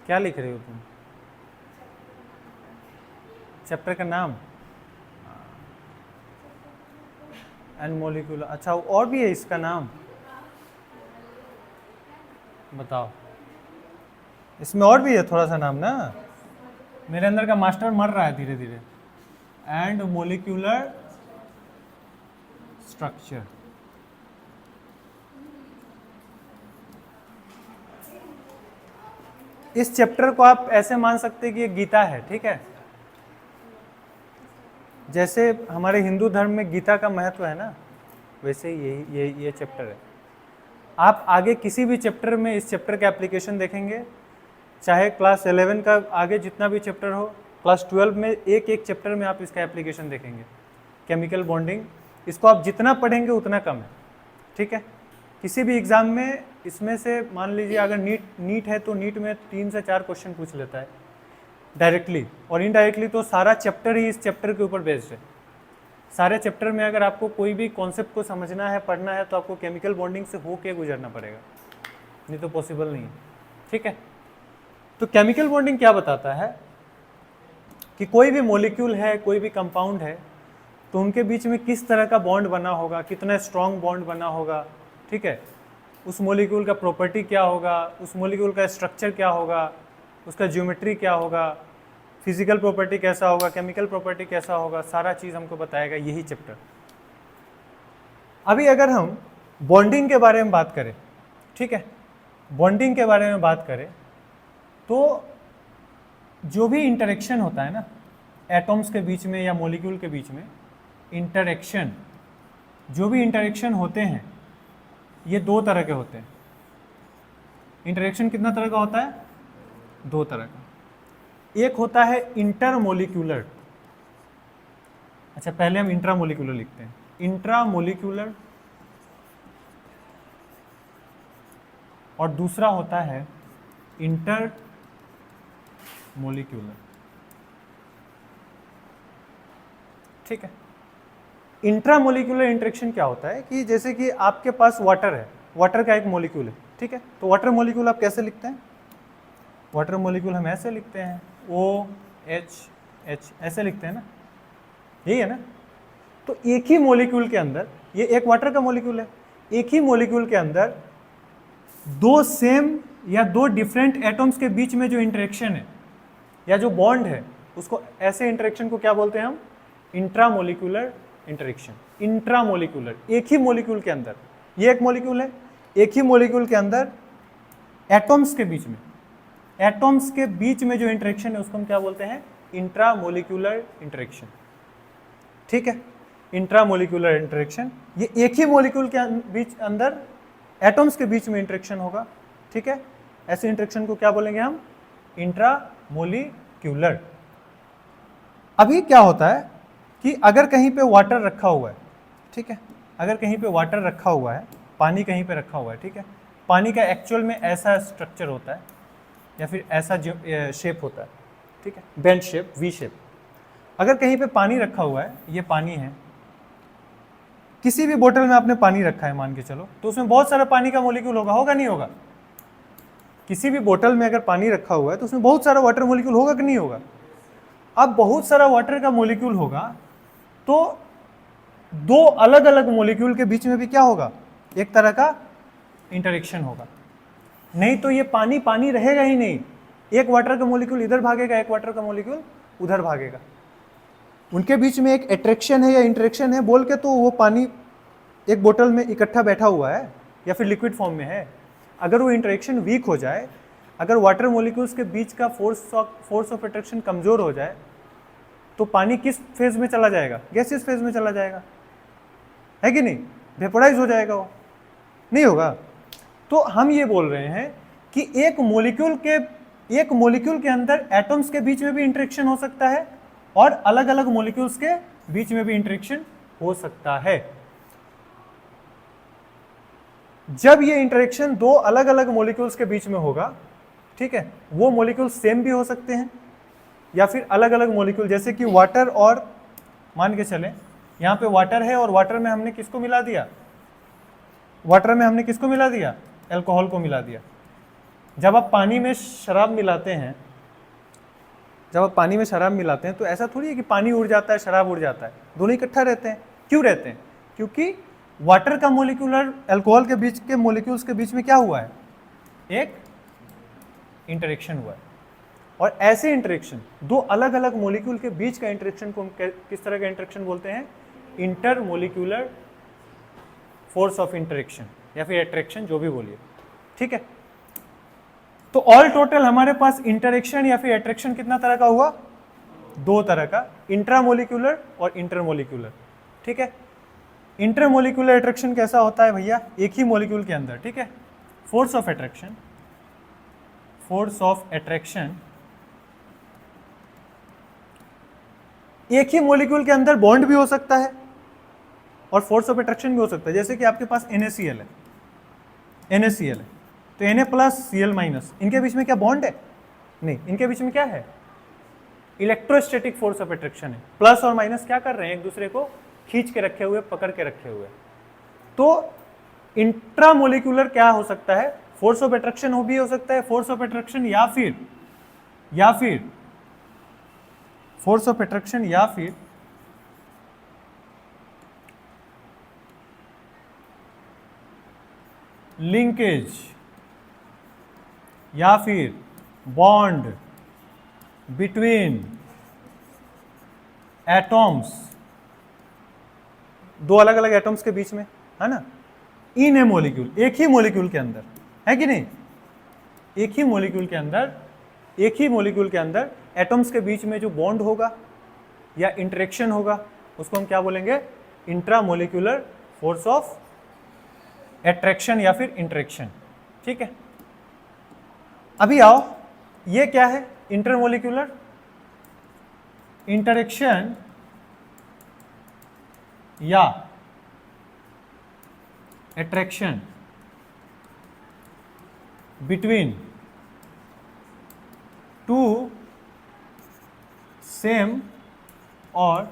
क्या लिख रही हो तुम? चैप्टर का नाम एंड मोलिकुलर। अच्छा, और भी है इसका नाम? बताओ, इसमें और भी है थोड़ा सा नाम ना। मेरे अंदर का मास्टर मर रहा है धीरे धीरे। And molecular structure. इस चैप्टर को आप ऐसे मान सकते हैं कि ये गीता है, ठीक है। जैसे हमारे हिंदू धर्म में गीता का महत्व है ना, वैसे ही ये चैप्टर है। आप आगे किसी भी चैप्टर में इस चैप्टर का एप्लीकेशन देखेंगे, चाहे क्लास 11 का आगे जितना भी चैप्टर हो, क्लास 12 में एक एक चैप्टर में आप इसका एप्लीकेशन देखेंगे। केमिकल बॉन्डिंग, इसको आप जितना पढ़ेंगे उतना कम है, ठीक है। किसी भी एग्जाम में इसमें से मान लीजिए अगर नीट है तो नीट में 3 से 4 क्वेश्चन पूछ लेता है डायरेक्टली, और इनडायरेक्टली तो सारा चैप्टर ही इस चैप्टर के ऊपर बेस्ड है। सारे चैप्टर में अगर आपको कोई भी कॉन्सेप्ट को समझना है, पढ़ना है, तो आपको केमिकल बॉन्डिंग से होके गुजरना पड़ेगा, नहीं तो पॉसिबल नहीं है, ठीक है। तो केमिकल बॉन्डिंग क्या बताता है कि कोई भी मॉलिक्यूल है, कोई भी कंपाउंड है, तो उनके बीच में किस तरह का बॉन्ड बना होगा, कितना स्ट्रॉन्ग बॉन्ड बना होगा, ठीक है। उस मॉलिक्यूल का प्रॉपर्टी क्या होगा, उस मॉलिक्यूल का स्ट्रक्चर क्या होगा, उसका ज्योमेट्री क्या होगा, फिजिकल प्रॉपर्टी कैसा होगा, केमिकल प्रॉपर्टी कैसा होगा, सारा चीज़ हमको बताएगा यही चैप्टर। अभी अगर हम बॉन्डिंग के बारे में बात करें, ठीक है, बॉन्डिंग के बारे में बात करें, तो जो भी इंटरेक्शन होता है ना एटॉम्स के बीच में या मॉलिक्यूल के बीच में, इंटरेक्शन, जो भी इंटरेक्शन होते हैं ये 2 तरह के होते हैं। इंटरेक्शन कितना तरह का होता है? 2 तरह का। एक होता है इंटरमोलिक्यूलर। अच्छा, पहले हम इंट्रामोलिक्यूलर लिखते हैं। इंट्रामोलिक्यूलर, और दूसरा होता है इंटर मोलिक्यूलर, ठीक है। इंट्रामोलिक्यूलर इंटरेक्शन क्या होता है कि जैसे कि आपके पास वाटर है, वाटर का एक मॉलिक्यूल है, ठीक है। तो वाटर मॉलिक्यूल आप कैसे लिखते हैं? वाटर मॉलिक्यूल हम ऐसे लिखते हैं, OH, ऐसे लिखते हैं ना, यही है ना। तो एक ही मॉलिक्यूल के अंदर, ये एक वाटर का मॉलिक्यूल है, एक ही मॉलिक्यूल के अंदर 2 सेम या 2 डिफरेंट एटम्स के बीच में जो इंटरेक्शन है या जो बॉन्ड है, उसको, ऐसे इंटरेक्शन को क्या बोलते हैं हम? Intramolecular interaction. इंट्रामोलिक्यूलर, एक ही मॉलिक्यूल के अंदर, ये एक मॉलिक्यूल है, एक ही मॉलिक्यूल के अंदर एटम्स के बीच में, एटम्स के बीच में जो इंटरेक्शन है उसको हम क्या बोलते हैं? इंट्रामोलिक्यूलर इंटरेक्शन, ठीक है। इंट्रामोलिक्यूलर इंटरेक्शन, ये एक ही मॉलिक्यूल के बीच अंदर एटम्स के बीच में इंटरेक्शन होगा, ठीक है। ऐसे इंटरेक्शन को क्या बोलेंगे हम? इंट्रामोलिक्यूलर। अभी क्या होता है कि अगर कहीं पे वाटर रखा हुआ है, ठीक है, अगर कहीं पे वाटर रखा हुआ है, पानी कहीं पे रखा हुआ है, ठीक है, पानी का एक्चुअल में ऐसा स्ट्रक्चर होता है या फिर ऐसा शेप होता है, ठीक है, बेंड शेप, वी शेप। अगर कहीं पे पानी रखा हुआ है, ये पानी है, किसी भी बोतल में आपने पानी रखा है मान के चलो, तो उसमें बहुत सारा पानी का मॉलिक्यूल होगा, होगा नहीं होगा? किसी भी बोतल में अगर पानी रखा हुआ है तो उसमें बहुत सारा वाटर मॉलिक्यूल होगा कि नहीं होगा? अब बहुत सारा वाटर का मॉलिक्यूल होगा तो 2 अलग अलग मॉलिक्यूल के बीच में भी क्या होगा? एक तरह का इंटरेक्शन होगा, नहीं तो ये पानी पानी रहेगा ही नहीं। एक वाटर का मॉलिक्यूल इधर भागेगा, एक वाटर का मॉलिक्यूल उधर भागेगा, उनके बीच में एक अट्रैक्शन है या इंटरेक्शन है बोल के तो वो पानी एक बोतल में इकट्ठा बैठा हुआ है या फिर लिक्विड फॉर्म में है। अगर वो इंटरेक्शन वीक हो जाए, अगर वाटर मॉलिक्यूल्स के बीच का फोर्स ऑफ अट्रैक्शन कमजोर हो जाए, तो पानी किस फेज में चला जाएगा? गैसियस फेज में चला जाएगा, है कि नहीं? वेपोराइज हो जाएगा, वो नहीं होगा। तो हम ये बोल रहे हैं कि एक मॉलिक्यूल के अंदर एटम्स के बीच में भी इंटरेक्शन हो सकता है और अलग अलग मॉलिक्यूल्स के बीच में भी इंटरेक्शन हो सकता है। जब ये इंटरेक्शन 2 अलग अलग मॉलिक्यूल्स के बीच में होगा, ठीक है, वो मॉलिक्यूल सेम भी हो सकते हैं या फिर अलग अलग मॉलिक्यूल, जैसे कि वाटर और, मान के चले यहाँ पे वाटर है और वाटर में हमने किसको मिला दिया? वाटर में हमने किसको मिला दिया? अल्कोहल को मिला दिया। जब आप पानी में शराब मिलाते हैं, जब आप पानी में शराब मिलाते हैं तो ऐसा थोड़ी है कि पानी उड़ जाता है, शराब उड़ जाता है, दोनों इकट्ठा रहते हैं। क्यों रहते हैं? क्योंकि वाटर का मोलिक्यूल और अल्कोहल के बीच के मोलिक्यूल्स के बीच में क्या हुआ है? एक इंटरेक्शन हुआ है। और ऐसे इंटरेक्शन, दो अलग अलग मोलिक्यूल के बीच का इंटरेक्शन को हम किस तरह का इंटरेक्शन बोलते हैं? इंटरमोलिक्यूलर फोर्स ऑफ इंटरेक्शन या फिर अट्रैक्शन, जो भी बोलिए, ठीक है। तो ऑल टोटल हमारे पास इंटरेक्शन या फिर अट्रैक्शन कितना तरह का हुआ? दो तरह का, इंट्रामोलिक्यूलर और इंटरमोलिक्यूलर, ठीक है। इंटरमोलिक्यूलर अट्रैक्शन कैसा होता है भैया? एक ही मोलिक्यूल के अंदर, ठीक है, force of attraction, force of attraction एक ही मोलिक्यूल के अंदर बॉन्ड भी हो सकता है और फोर्स ऑफ अट्रैक्शन भी हो सकता है। जैसे कि आपके पास NaCl है, NaCl है, तो Na+Cl-, इनके बीच में क्या बॉन्ड है? नहीं, इनके बीच में क्या है? इलेक्ट्रोस्टैटिक फोर्स ऑफ अट्रैक्शन है। प्लस और माइनस क्या कर रहे हैं? एक दूसरे को खींच के रखे हुए, पकड़ के रखे हुए। तो इंट्रामोलिक्यूलर क्या हो सकता है? फोर्स ऑफ अट्रैक्शन भी हो सकता है, फोर्स ऑफ अट्रैक्शन या फिर फोर्स ऑफ अट्रैक्शन या फिर लिंकेज या फिर बॉन्ड बिटवीन एटॉम्स, दो अलग अलग एटॉम्स के बीच में, है ना, इन ए मोलिक्यूल, एक ही मोलिक्यूल के अंदर, है कि नहीं? एक ही मोलिक्यूल के अंदर एटॉम्स के बीच में जो बॉन्ड होगा या इंटरेक्शन होगा उसको हम क्या बोलेंगे? इंट्रामोलिक्यूलर फोर्स ऑफ अट्रैक्शन या फिर इंटरेक्शन, ठीक है। अभी आओ, ये क्या है? इंटरमोलिक्यूलर इंटरेक्शन या अट्रैक्शन बिटवीन टू सेम और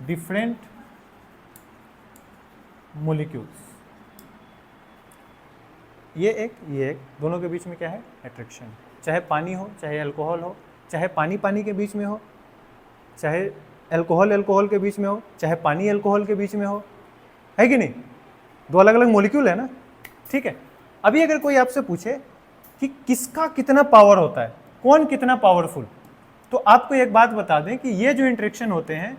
डिफरेंट मोलिक्यूल्स। ये एक दोनों के बीच में क्या है? अट्रैक्शन। चाहे पानी हो, चाहे अल्कोहल हो, चाहे पानी के बीच में हो, चाहे अल्कोहल के बीच में हो, चाहे पानी अल्कोहल के बीच में हो, है कि नहीं? दो अलग अलग मोलिक्यूल है ना, ठीक है। अभी अगर कोई आपसे पूछे कि किसका कितना पावर होता है, कौन कितना पावरफुल, तो आपको एक बात बता दें कि ये जो इंटरेक्शन होते हैं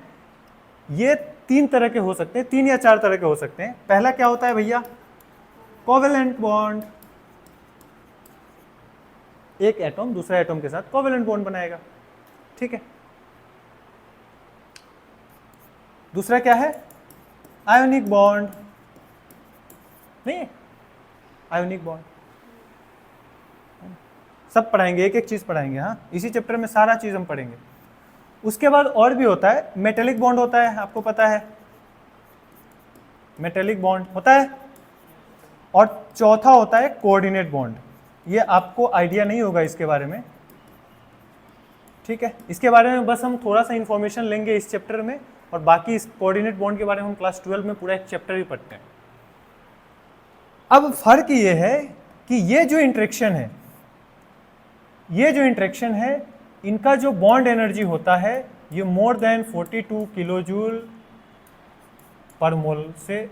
ये 3 तरह के हो सकते हैं, 3 या 4 तरह के हो सकते हैं। पहला क्या होता है भैया? Covalent bond. एक एटॉम दूसरा एटॉम के साथ कोवेलेंट बॉन्ड बनाएगा, ठीक है। दूसरा क्या है? Ionic bond. नहीं, आयोनिक बॉन्ड सब पढ़ाएंगे, एक एक चीज पढ़ाएंगे, हाँ, इसी चैप्टर में सारा चीज हम पढ़ेंगे। उसके बाद और भी होता है, मेटेलिक बॉन्ड होता है, आपको पता है मेटेलिक बॉन्ड होता है। और चौथा होता है कोऑर्डिनेट बॉन्ड। ये आपको आइडिया नहीं होगा इसके बारे में, ठीक है। इसके बारे में बस हम थोड़ा सा इंफॉर्मेशन लेंगे इस चैप्टर में, और बाकी इस कोऑर्डिनेट बॉन्ड के बारे में हम क्लास 12 में पूरा एक चैप्टर ही पढ़ते हैं। अब फर्क ये है कि ये जो इंटरेक्शन है, इनका जो बॉन्ड एनर्जी होता है ये मोर देन 42 किलोजूल पर मोल से,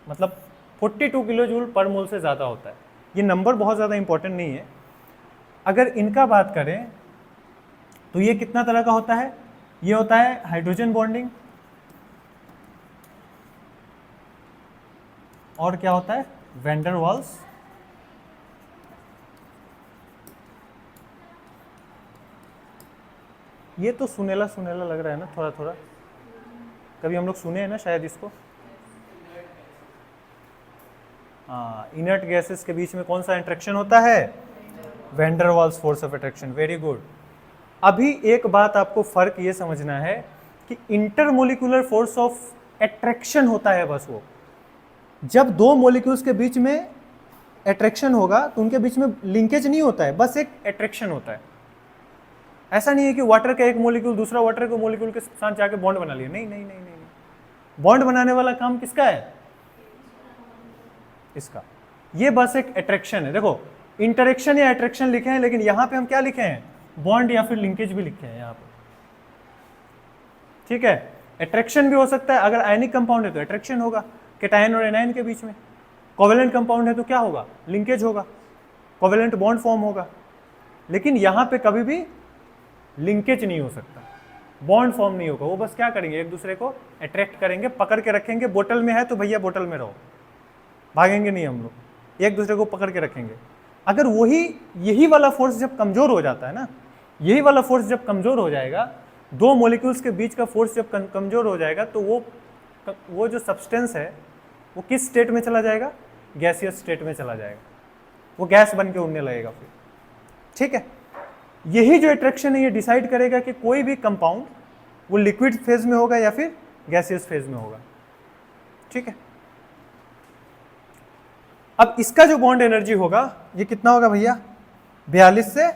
मतलब 42 किलोजूल पर मोल से ज़्यादा होता है। ये नंबर बहुत ज़्यादा इंपॉर्टेंट नहीं है। अगर इनका बात करें तो ये कितना तरह का होता है? ये होता है हाइड्रोजन बॉन्डिंग, और क्या होता है? Van der Waals. ये तो सुनेला सुनेला लग रहा है ना, थोड़ा थोड़ा, कभी हम लोग सुने हैं ना शायद इसको। हाँ, इनर्ट गैसेस के बीच में कौन सा इंटरेक्शन होता है? Van der Waals force of attraction. Very good. अभी एक बात आपको फर्क ये समझना है कि इंटरमोलिकुलर फोर्स ऑफ अट्रैक्शन होता है बस वो जब दो मॉलिक्यूल्स के बीच में अट्रैक्शन होगा तो उनके बीच में लिंकेज नहीं होता है, बस एक अट्रैक्शन होता है। ऐसा नहीं है कि वाटर का एक मॉलिक्यूल दूसरा वाटर के मॉलिक्यूल के साथ जाके बॉन्ड बना लिया, नहीं नहीं नहीं नहीं, बॉन्ड बनाने वाला काम किसका है? इसका। ये बस एक अट्रैक्शन है। देखो इंटरेक्शन या अट्रैक्शन लिखे हैं, लेकिन यहां पे हम क्या लिखे हैं, बॉन्ड या फिर लिंकेज भी लिखे हैं यहां पे, ठीक है। अट्रैक्शन भी हो सकता है, अगर आयनिक कंपाउंड है तो अट्रैक्शन होगा केटायन और एनायन के बीच में, कोवेलेंट कंपाउंड है तो क्या होगा, लिंकेज होगा, कोवेलेंट बॉन्ड फॉर्म होगा। लेकिन यहां पे कभी भी लिंकेज नहीं हो सकता, बॉन्ड फॉर्म नहीं होगा। वो बस क्या करेंगे, एक दूसरे को अट्रैक्ट करेंगे, पकड़ के रखेंगे। बोतल में है तो भैया बोतल में रहो, भागेंगे नहीं हम लोग, एक दूसरे को पकड़ के रखेंगे। अगर यही वाला फोर्स जब कमजोर हो जाता है ना, यही वाला फोर्स जब कमजोर हो जाएगा, दो मॉलिक्यूल्स के बीच का फोर्स जब कमजोर हो जाएगा, तो वो जो सब्सटेंस है वो किस स्टेट में चला जाएगा, गैसियस स्टेट में चला जाएगा, वो गैस बन के उड़ने लगेगा फिर, ठीक है। यही जो अट्रैक्शन है ये डिसाइड करेगा कि कोई भी कंपाउंड वो लिक्विड फेज में होगा या फिर गैसियस फेज में होगा, ठीक है। अब इसका जो बॉन्ड एनर्जी होगा ये कितना होगा भैया, 42 से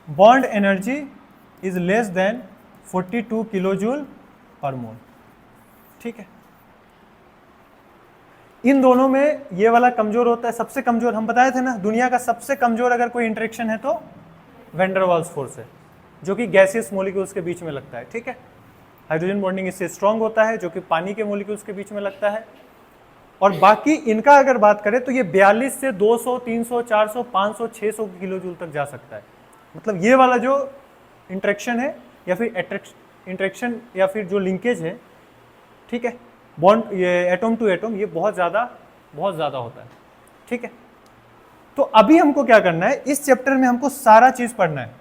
bond energy is less than 42 kilojoule पर मोल, ठीक है। इन दोनों में ये वाला कमजोर होता है, सबसे कमजोर हम बताए थे ना, दुनिया का सबसे कमजोर अगर कोई इंटरेक्शन है तो वैन डर वाल्स फोर्स है, जो कि गैसियस मॉलिक्यूल्स के बीच में लगता है, ठीक है। हाइड्रोजन बॉन्डिंग इससे स्ट्रांग होता है, जो कि पानी के मॉलिक्यूल्स के बीच में लगता है। और बाकी इनका अगर बात करें तो ये 42 से 200, 300, 400, 500, 600 किलो जूल तक जा सकता है। मतलब ये वाला जो इंटरेक्शन है या फिर इंटरेक्शन या फिर जो लिंकेज है, ठीक है, बॉन्ड ये एटम टू एटम, ये बहुत ज़्यादा होता है, ठीक है। तो अभी हमको क्या करना है, इस चैप्टर में हमको सारा चीज़ पढ़ना है,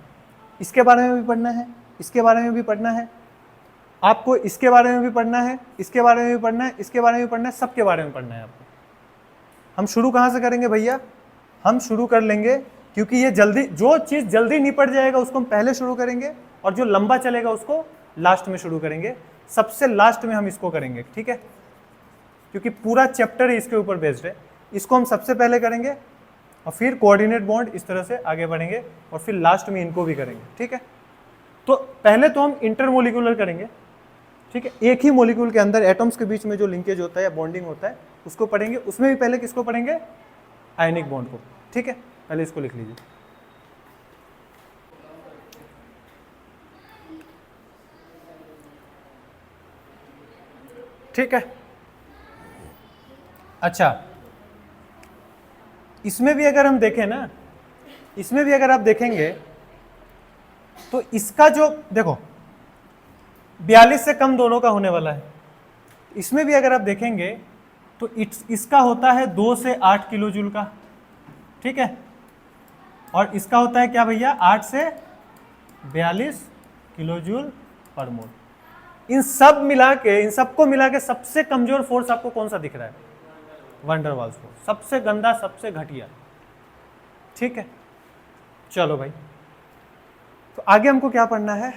इसके बारे में भी पढ़ना है, इसके बारे में भी पढ़ना है, आपको इसके बारे में भी पढ़ना है, इसके बारे में भी पढ़ना है, इसके बारे में भी पढ़ना है, सबके बारे में पढ़ना है आपको। हम शुरू कहाँ से करेंगे भैया, हम शुरू कर लेंगे, क्योंकि ये जल्दी, जो चीज़ जल्दी निपट जाएगा उसको हम पहले शुरू करेंगे, और जो लंबा चलेगा उसको लास्ट में शुरू करेंगे। सबसे लास्ट में हम इसको करेंगे, ठीक है, क्योंकि पूरा चैप्टर ही इसके ऊपर बेस्ड है। इसको हम सबसे पहले करेंगे और फिर कोऑर्डिनेट बॉन्ड, इस तरह से आगे बढ़ेंगे और फिर लास्ट में इनको भी करेंगे, ठीक है। तो पहले तो हम इंटरमोलिकुलर करेंगे, ठीक है, एक ही मॉलिक्यूल के अंदर एटम्स के बीच में जो लिंकेज होता है या बॉन्डिंग होता है उसको पढ़ेंगे। उसमें भी पहले किसको पढ़ेंगे, आयनिक बॉन्ड को, ठीक है। पहले इसको लिख लीजिए, ठीक है। अच्छा, इसमें भी अगर हम देखें ना, इसमें भी अगर आप देखेंगे तो इसका जो देखो 42 से कम दोनों का होने वाला है। इसमें भी अगर आप देखेंगे तो इसका होता है 2 से 8 किलो जूल का, ठीक है, और इसका होता है क्या भैया, 8 से 42 किलो जूल पर मोल। इन सबको मिला के सबसे कमजोर फोर्स आपको कौन सा दिख रहा है, वैन डर वाल्स फोर्स, सबसे गंदा, सबसे घटिया, ठीक है। चलो भाई, तो आगे हमको क्या पढ़ना है,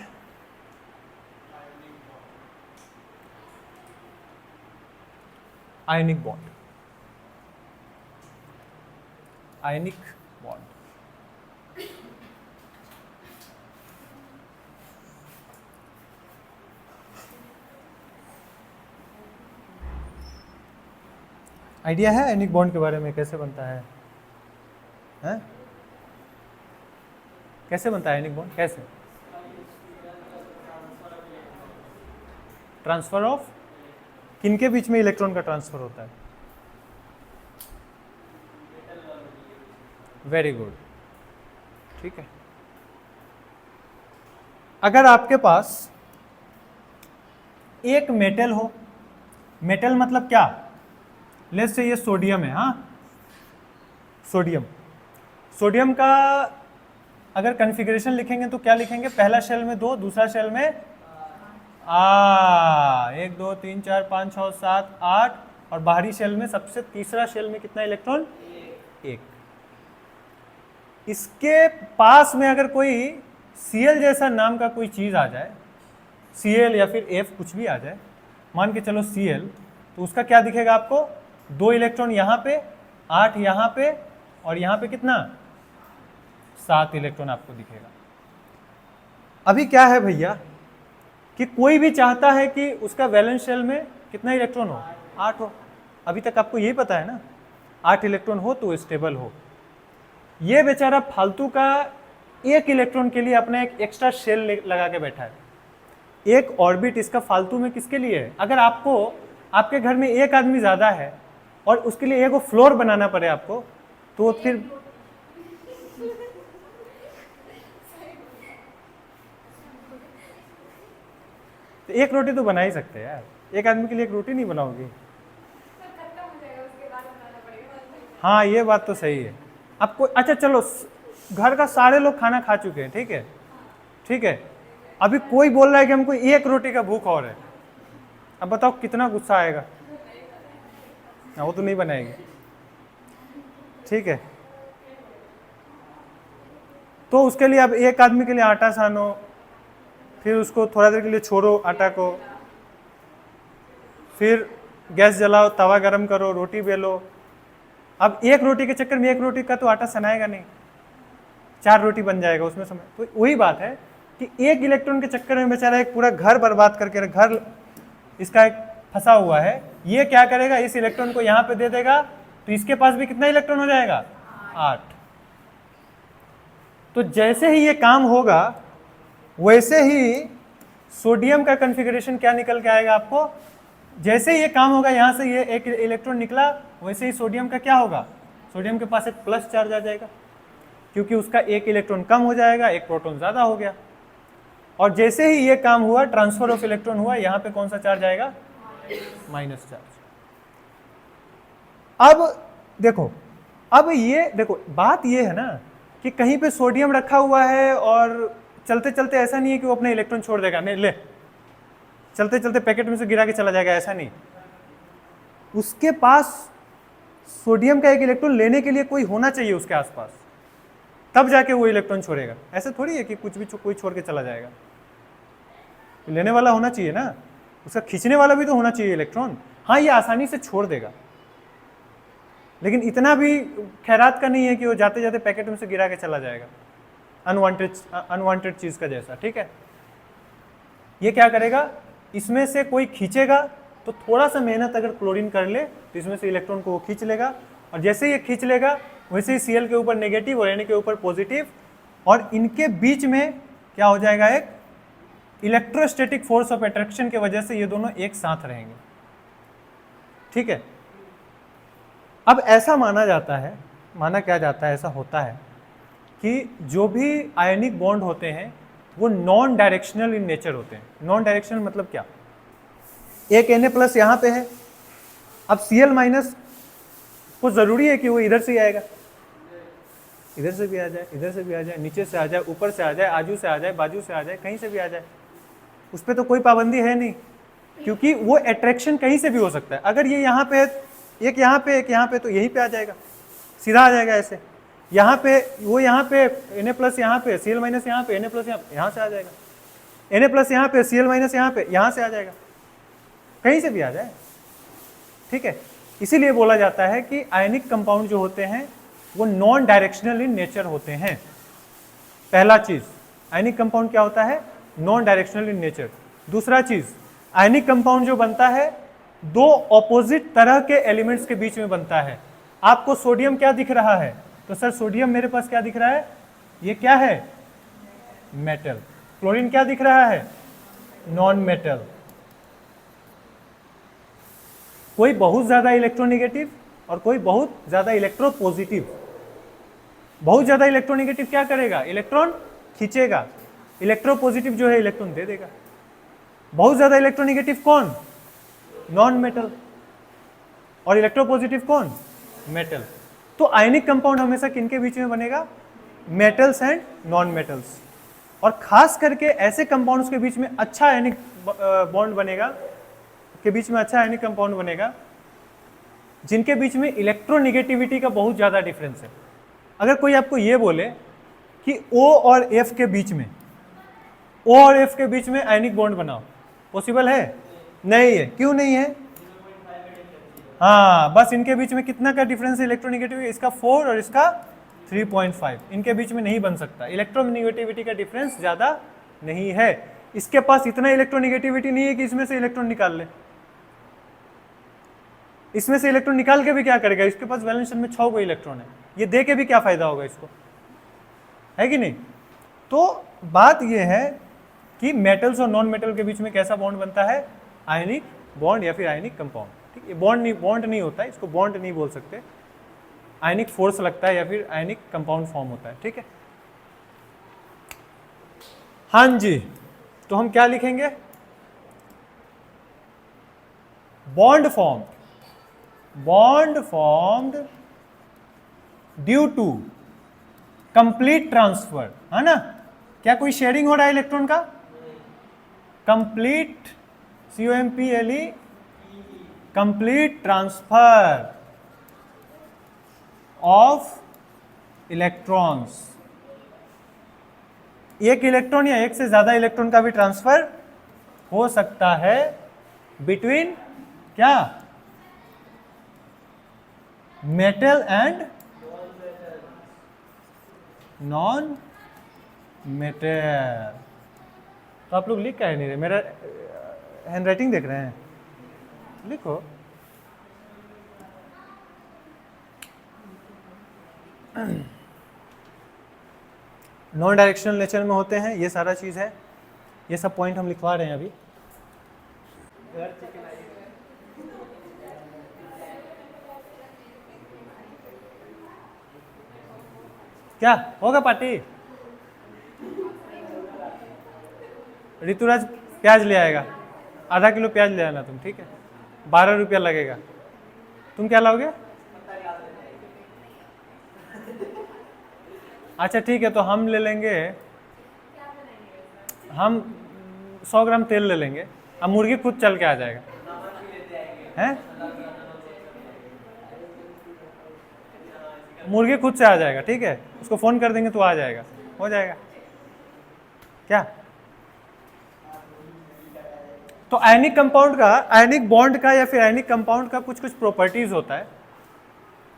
ionic bond, ionic bond. Idea है आयनिक बॉन्ड के बारे में, कैसे बनता है, हैं? कैसे बनता है आयनिक बॉन्ड, कैसे, ट्रांसफर ऑफ किनके बीच में इलेक्ट्रॉन का ट्रांसफर होता है, वेरी गुड, ठीक है। अगर आपके पास एक मेटल हो, मेटल मतलब क्या, लेट्स से ये सोडियम है, हाँ, सोडियम का अगर कॉन्फ़िगरेशन लिखेंगे तो क्या लिखेंगे, पहला शेल में 2, दूसरा शेल में 1 2 3 4 5 6 7 8, और बाहरी शेल में सबसे तीसरा शेल में कितना इलेक्ट्रॉन, 1। इसके पास में अगर कोई Cl जैसा नाम का कोई चीज आ जाए, Cl या फिर F कुछ भी आ जाए, मान के चलो Cl, तो उसका क्या दिखेगा आपको, 2 इलेक्ट्रॉन यहाँ पे, 8 यहाँ पे, और यहाँ पे कितना, 7 इलेक्ट्रॉन आपको दिखेगा। अभी क्या है भैया कि कोई भी चाहता है कि उसका वैलेंस शेल में कितना इलेक्ट्रॉन हो, 8 हो। अभी तक आपको यही पता है ना, 8 इलेक्ट्रॉन हो तो स्टेबल हो। ये बेचारा फालतू का 1 इलेक्ट्रॉन के लिए अपना एक एक्स्ट्रा शेल लगा के बैठा है। एक ऑर्बिट इसका फालतू में किसके लिए है? अगर आपको आपके घर में एक आदमी ज्यादा है और उसके लिए एक फ्लोर बनाना पड़े आपको, तो फिर तो एक रोटी तो बना ही सकते हैं यार, एक आदमी के लिए एक रोटी नहीं बनाओगे? हाँ ये बात तो सही है। आपको अच्छा चलो, घर का सारे लोग खाना खा चुके हैं, ठीक है ठीक है, अभी कोई बोल रहा है कि हमको एक रोटी का भूख और है, अब बताओ कितना गुस्सा आएगा? वो तो नहीं बनाएगी, ठीक है। तो उसके लिए अब एक आदमी के लिए आटा सानो, फिर उसको थोड़ा देर के लिए छोड़ो आटा को, फिर गैस जलाओ, तवा गरम करो, रोटी बेलो। अब एक रोटी के चक्कर में एक रोटी का तो आटा सनाएगा नहीं, 4 रोटी बन जाएगा उसमें समय। तो वही बात है कि एक इलेक्ट्रॉन के चक्कर में बेचारा एक पूरा घर बर्बाद करके, घर इसका एक फंसा हुआ है। ये क्या करेगा, इस इलेक्ट्रॉन को यहाँ पे दे देगा, तो इसके पास भी कितना इलेक्ट्रॉन हो जाएगा? 8। तो जैसे ही ये काम होगा वैसे ही सोडियम का कॉन्फ़िगरेशन क्या निकल के आएगा आपको? जैसे ही ये काम होगा, यहाँ से ये एक इलेक्ट्रॉन निकला, वैसे ही सोडियम का क्या होगा? सोडियम के पास एक प्लस चार्ज आ जाएगा, क्योंकि उसका एक इलेक्ट्रॉन कम हो जाएगा, एक प्रोटॉन ज्यादा हो गया। और जैसे ही ये काम हुआ, ट्रांसफर ऑफ इलेक्ट्रॉन हुआ, यहाँ पे कौन सा चार्ज आएगा? Minus charge. अब देखो, अब ये देखो, बात ये है ना कि कहीं पे सोडियम रखा हुआ है और चलते चलते ऐसा नहीं है कि वो अपने इलेक्ट्रॉन छोड़ देगा, नहीं, ले चलते चलते पैकेट में से गिरा के चला जाएगा, ऐसा नहीं। उसके पास सोडियम का एक इलेक्ट्रॉन लेने के लिए कोई होना चाहिए उसके आसपास, तब जाके वो इलेक्ट्रॉन छोड़ेगा। ऐसे थोड़ी है कि कुछ भी कोई छोड़ के चला जाएगा, लेने वाला होना चाहिए ना, उसका खींचने वाला भी तो होना चाहिए इलेक्ट्रॉन। हाँ ये आसानी से छोड़ देगा, लेकिन इतना भी खैरात का नहीं है कि वो जाते जाते पैकेट में से गिरा के चला जाएगा, अनवांटेड चीज का जैसा, ठीक है। ये क्या करेगा, इसमें से कोई खींचेगा तो थोड़ा सा मेहनत अगर क्लोरीन कर ले तो इसमें से इलेक्ट्रॉन को वो खींच लेगा, और जैसे ये खींच लेगा वैसे ही Cl के ऊपर नेगेटिव और Na के ऊपर पॉजिटिव, और इनके बीच में क्या हो जाएगा, एक इलेक्ट्रोस्टैटिक फोर्स ऑफ अट्रैक्शन की वजह से ये दोनों एक साथ रहेंगे, ठीक है। अब ऐसा माना जाता है, माना क्या जाता है, ऐसा होता है कि जो भी आयनिक बॉन्ड होते हैं वो नॉन डायरेक्शनल इन नेचर होते हैं। नॉन डायरेक्शनल मतलब क्या, एक Na+ यहाँ पे है, अब Cl- को जरूरी है कि वो इधर से ही आएगा, इधर से भी आ जाए, इधर से भी आ जाए, नीचे से आ जाए, ऊपर से आ जाए, आजू से आ जाए, बाजू से आ जाए, कहीं से भी आ जाए, उस पर तो कोई पाबंदी है नहीं, क्योंकि वो अट्रैक्शन कहीं से भी हो सकता है। अगर ये यहाँ पे, एक यहाँ पे, एक यहाँ पे, तो यहीं पे आ जाएगा, सीधा आ जाएगा ऐसे। यहाँ पे वो, यहाँ पे Na+ यहाँ पे, Cl- यहाँ पे, Na+ यहाँ से आ जाएगा, Na+ यहाँ पे, Cl- यहाँ पे, यहाँ से आ जाएगा, कहीं से भी आ जाए, ठीक है। इसीलिए बोला जाता है कि आयनिक कंपाउंड जो होते हैं वो नॉन डायरेक्शनल इन नेचर होते हैं। पहला चीज, आयनिक कंपाउंड क्या होता है, नॉन डायरेक्शनल इन नेचर। दूसरा चीज, आयनिक कंपाउंड जो बनता है दो ऑपोजिट तरह के एलिमेंट्स के बीच में बनता है। आपको सोडियम क्या दिख रहा है, तो सर सोडियम मेरे पास क्या दिख रहा है, ये क्या है, मेटल। क्लोरीन क्या दिख रहा है, नॉन मेटल। कोई बहुत ज्यादा इलेक्ट्रोनेगेटिव और कोई बहुत ज्यादा इलेक्ट्रोपॉजिटिव। बहुत ज्यादा इलेक्ट्रोनेगेटिव क्या करेगा, इलेक्ट्रॉन खींचेगा, इलेक्ट्रोपॉजिटिव जो है इलेक्ट्रॉन दे देगा। बहुत ज्यादा इलेक्ट्रोनेगेटिव कौन, नॉन मेटल, और इलेक्ट्रोपॉजिटिव कौन, मेटल। तो आयनिक कंपाउंड हमेशा किनके बीच में बनेगा, मेटल्स एंड नॉन मेटल्स। और खास करके ऐसे कंपाउंड्स के बीच में अच्छा आयनिक बॉन्ड बनेगा, के बीच में अच्छा आयनिक कंपाउंड बनेगा जिनके बीच में इलेक्ट्रोनेगेटिविटी का बहुत ज्यादा डिफरेंस है। अगर कोई आपको ये बोले कि O और F के बीच में, O और F के बीच में आयनिक बॉन्ड बनाओ, पॉसिबल है, नहीं है। क्यों नहीं है, हाँ बस इनके बीच में कितना का डिफरेंस है इलेक्ट्रोनेगेटिविटी, इसका 4 और इसका 3.5, इनके बीच में नहीं बन सकता। इलेक्ट्रोनेगेटिविटी का डिफरेंस ज्यादा नहीं है, इसके पास इतना इलेक्ट्रोनेगेटिविटी नहीं है कि इसमें से इलेक्ट्रॉन निकाल ले। इसमें से इलेक्ट्रॉन निकाल के भी क्या करेगा, इसके पास वैलेंस शेल में 6 को इलेक्ट्रॉन है, ये दे के भी क्या फायदा होगा इसको, है कि नहीं। तो बात ये है कि मेटल्स और नॉन मेटल के बीच में कैसा बॉन्ड बनता है, आयनिक बॉन्ड या फिर आयनिक कंपाउंड। ठीक है, बॉन्ड नहीं होता है, इसको बॉन्ड नहीं बोल सकते, आयनिक फोर्स लगता है या फिर आयनिक कंपाउंड फॉर्म होता है। ठीक है, हाँ जी, तो हम क्या लिखेंगे, bond formed due to complete transfer, है ना। क्या कोई शेयरिंग हो रहा है इलेक्ट्रॉन का, complete COMPLE, complete transfer of electrons. एक इलेक्ट्रॉन या एक से ज्यादा इलेक्ट्रॉन का भी ट्रांसफर हो सकता है बिटवीन क्या, मेटल एंड नॉन मेटल। तो आप लोग लिख क्या नहीं रहे, मेरा हैंडराइटिंग देख रहे हैं, लिखो। नॉन डायरेक्शनल नेचर में होते हैं, ये सारा चीज है, ये सब पॉइंट हम लिखवा रहे हैं अभी। क्या होगा पार्टी, ऋतुराज प्याज ले आएगा, आधा किलो प्याज ले आना तुम, ठीक है, 12 रुपया लगेगा। तुम क्या लाओगे, अच्छा ठीक है, तो हम ले लेंगे, हम 100 ग्राम तेल ले लेंगे, अब मुर्गी खुद चल के आ जाएगा, हैं, मुर्गी खुद से आ जाएगा, ठीक है, उसको फोन कर देंगे तो आ जाएगा, हो जाएगा क्या। तो आयनिक कंपाउंड का, आयनिक बॉन्ड का या फिर आयनिक कंपाउंड का कुछ कुछ प्रॉपर्टीज होता है,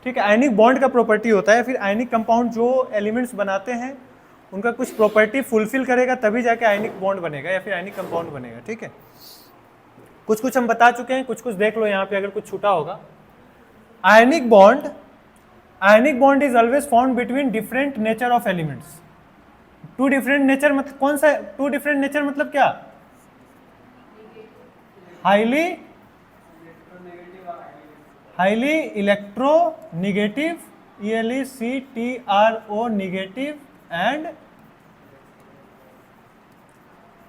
ठीक है। आयनिक बॉन्ड का प्रॉपर्टी होता है, फिर आयनिक कंपाउंड जो एलिमेंट्स बनाते हैं उनका कुछ प्रॉपर्टी फुलफिल करेगा तभी जाके आयनिक बॉन्ड बनेगा या फिर आयनिक कंपाउंड बनेगा, ठीक है। कुछ कुछ हम बता चुके हैं, कुछ कुछ देख लो यहाँ पे अगर कुछ छूटा होगा। Ionic bond is always found between different nature of elements. Two different nature मतलब कौन सा, टू डिफरेंट नेचर मतलब क्या, highly electronegative, ELECTRO negative and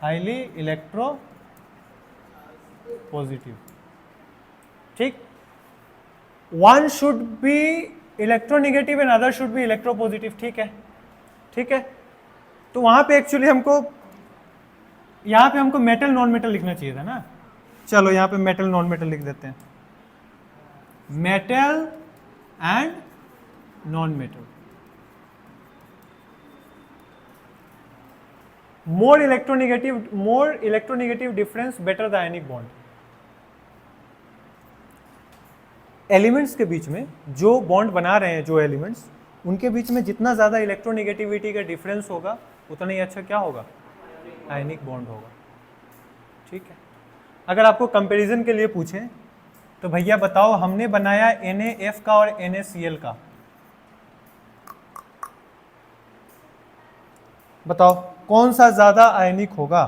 highly electropositive, ठीक। One should be electronegative and other should be electropositive, ठीक है, ठीक है। तो वहां पे एक्चुअली हमको, यहां पे हमको मेटल नॉन मेटल लिखना चाहिए था ना, चलो यहां पे मेटल नॉन मेटल लिख देते हैं, metal and non metal. More electronegative difference better the ionic bond. Elements के बीच में जो बॉन्ड बना रहे हैं, जो एलिमेंट्स, उनके बीच में जितना ज्यादा इलेक्ट्रोनेगेटिविटी का डिफरेंस होगा उतना ही अच्छा क्या होगा, आयनिक बॉन्ड होगा, ठीक है। अगर आपको कंपैरिजन के लिए पूछें तो भैया बताओ, हमने बनाया NaF का और NaCl का, बताओ कौन सा ज्यादा आयनिक होगा।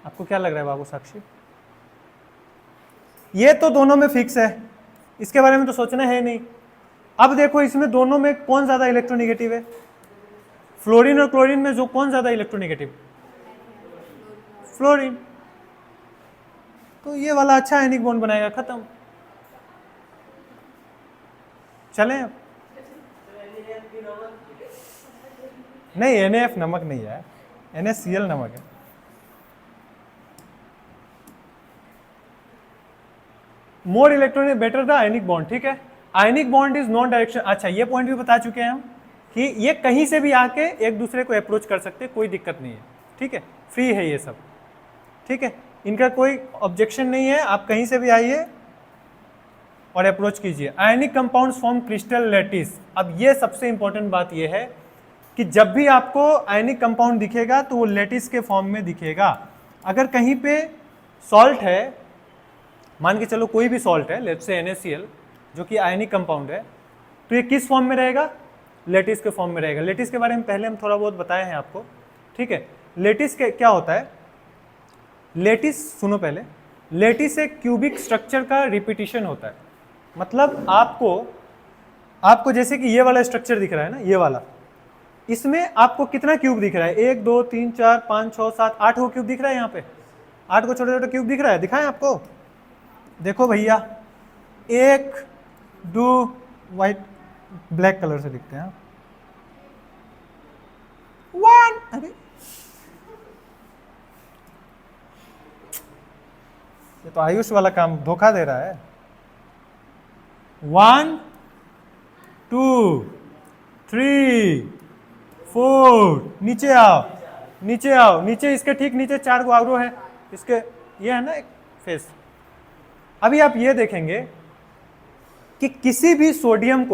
आपको क्या लग रहा है बाबू साक्षी, ये तो दोनों में फिक्स है, इसके बारे में तो सोचना है नहीं। अब देखो इसमें दोनों में कौन ज्यादा इलेक्ट्रोनेगेटिव है, फ्लोरीन और क्लोरीन में जो कौन ज्यादा इलेक्ट्रोनेगेटिव, फ्लोरीन। तो ये वाला अच्छा आयनिक बॉन्ड बनाएगा, खत्म। चलें अब, नहीं NaF नमक नहीं है, NaCl नमक है। More electron better the ionic bond, ठीक है। आयनिक बॉन्ड इज नॉन डायरेक्शन, अच्छा ये पॉइंट भी बता चुके हैं हम कि ये कहीं से भी आके एक दूसरे को अप्रोच कर सकते, कोई दिक्कत नहीं है, ठीक है, फ्री है ये सब, ठीक है, इनका कोई ऑब्जेक्शन नहीं है, आप कहीं से भी आइए और अप्रोच कीजिए। Ionic compounds form crystal lattice. अब ये सबसे इंपॉर्टेंट बात ये है कि जब भी आपको आयनिक कंपाउंड दिखेगा तो वो लैटिस के फॉर्म में दिखेगा। अगर कहीं पे सॉल्ट है मान के चलो कोई भी सॉल्ट है, लेट्स से NaCl, जो कि आयनिक कंपाउंड है, तो ये किस फॉर्म में रहेगा? लेटिस के फॉर्म में रहेगा। लेटिस के बारे में पहले हम थोड़ा बहुत बताए हैं आपको, ठीक है। लेटिस के क्या होता है? लेटिस, सुनो पहले, लेटिस एक क्यूबिक स्ट्रक्चर का रिपीटिशन होता है। मतलब आपको जैसे कि ये वाला स्ट्रक्चर दिख रहा है ना, ये वाला, इसमें आपको कितना क्यूब दिख रहा है? 1 2 3 4 5 6 7 8 को क्यूब दिख रहा है। यहाँ पे 8 को छोटे छोटे क्यूब दिख रहा है, दिखाएं आपको? देखो भैया, 1 2, वाइट ब्लैक कलर से लिखते हैं, 1, अरे ये तो आयुष वाला काम धोखा दे रहा है। 1 2 3 4, नीचे आओ, नीचे आओ, नीचे, इसके ठीक नीचे 4 गो आरो है, इसके ये है ना एक फेस। अभी आप ये देखेंगे कि किसी भी सोडियम आयन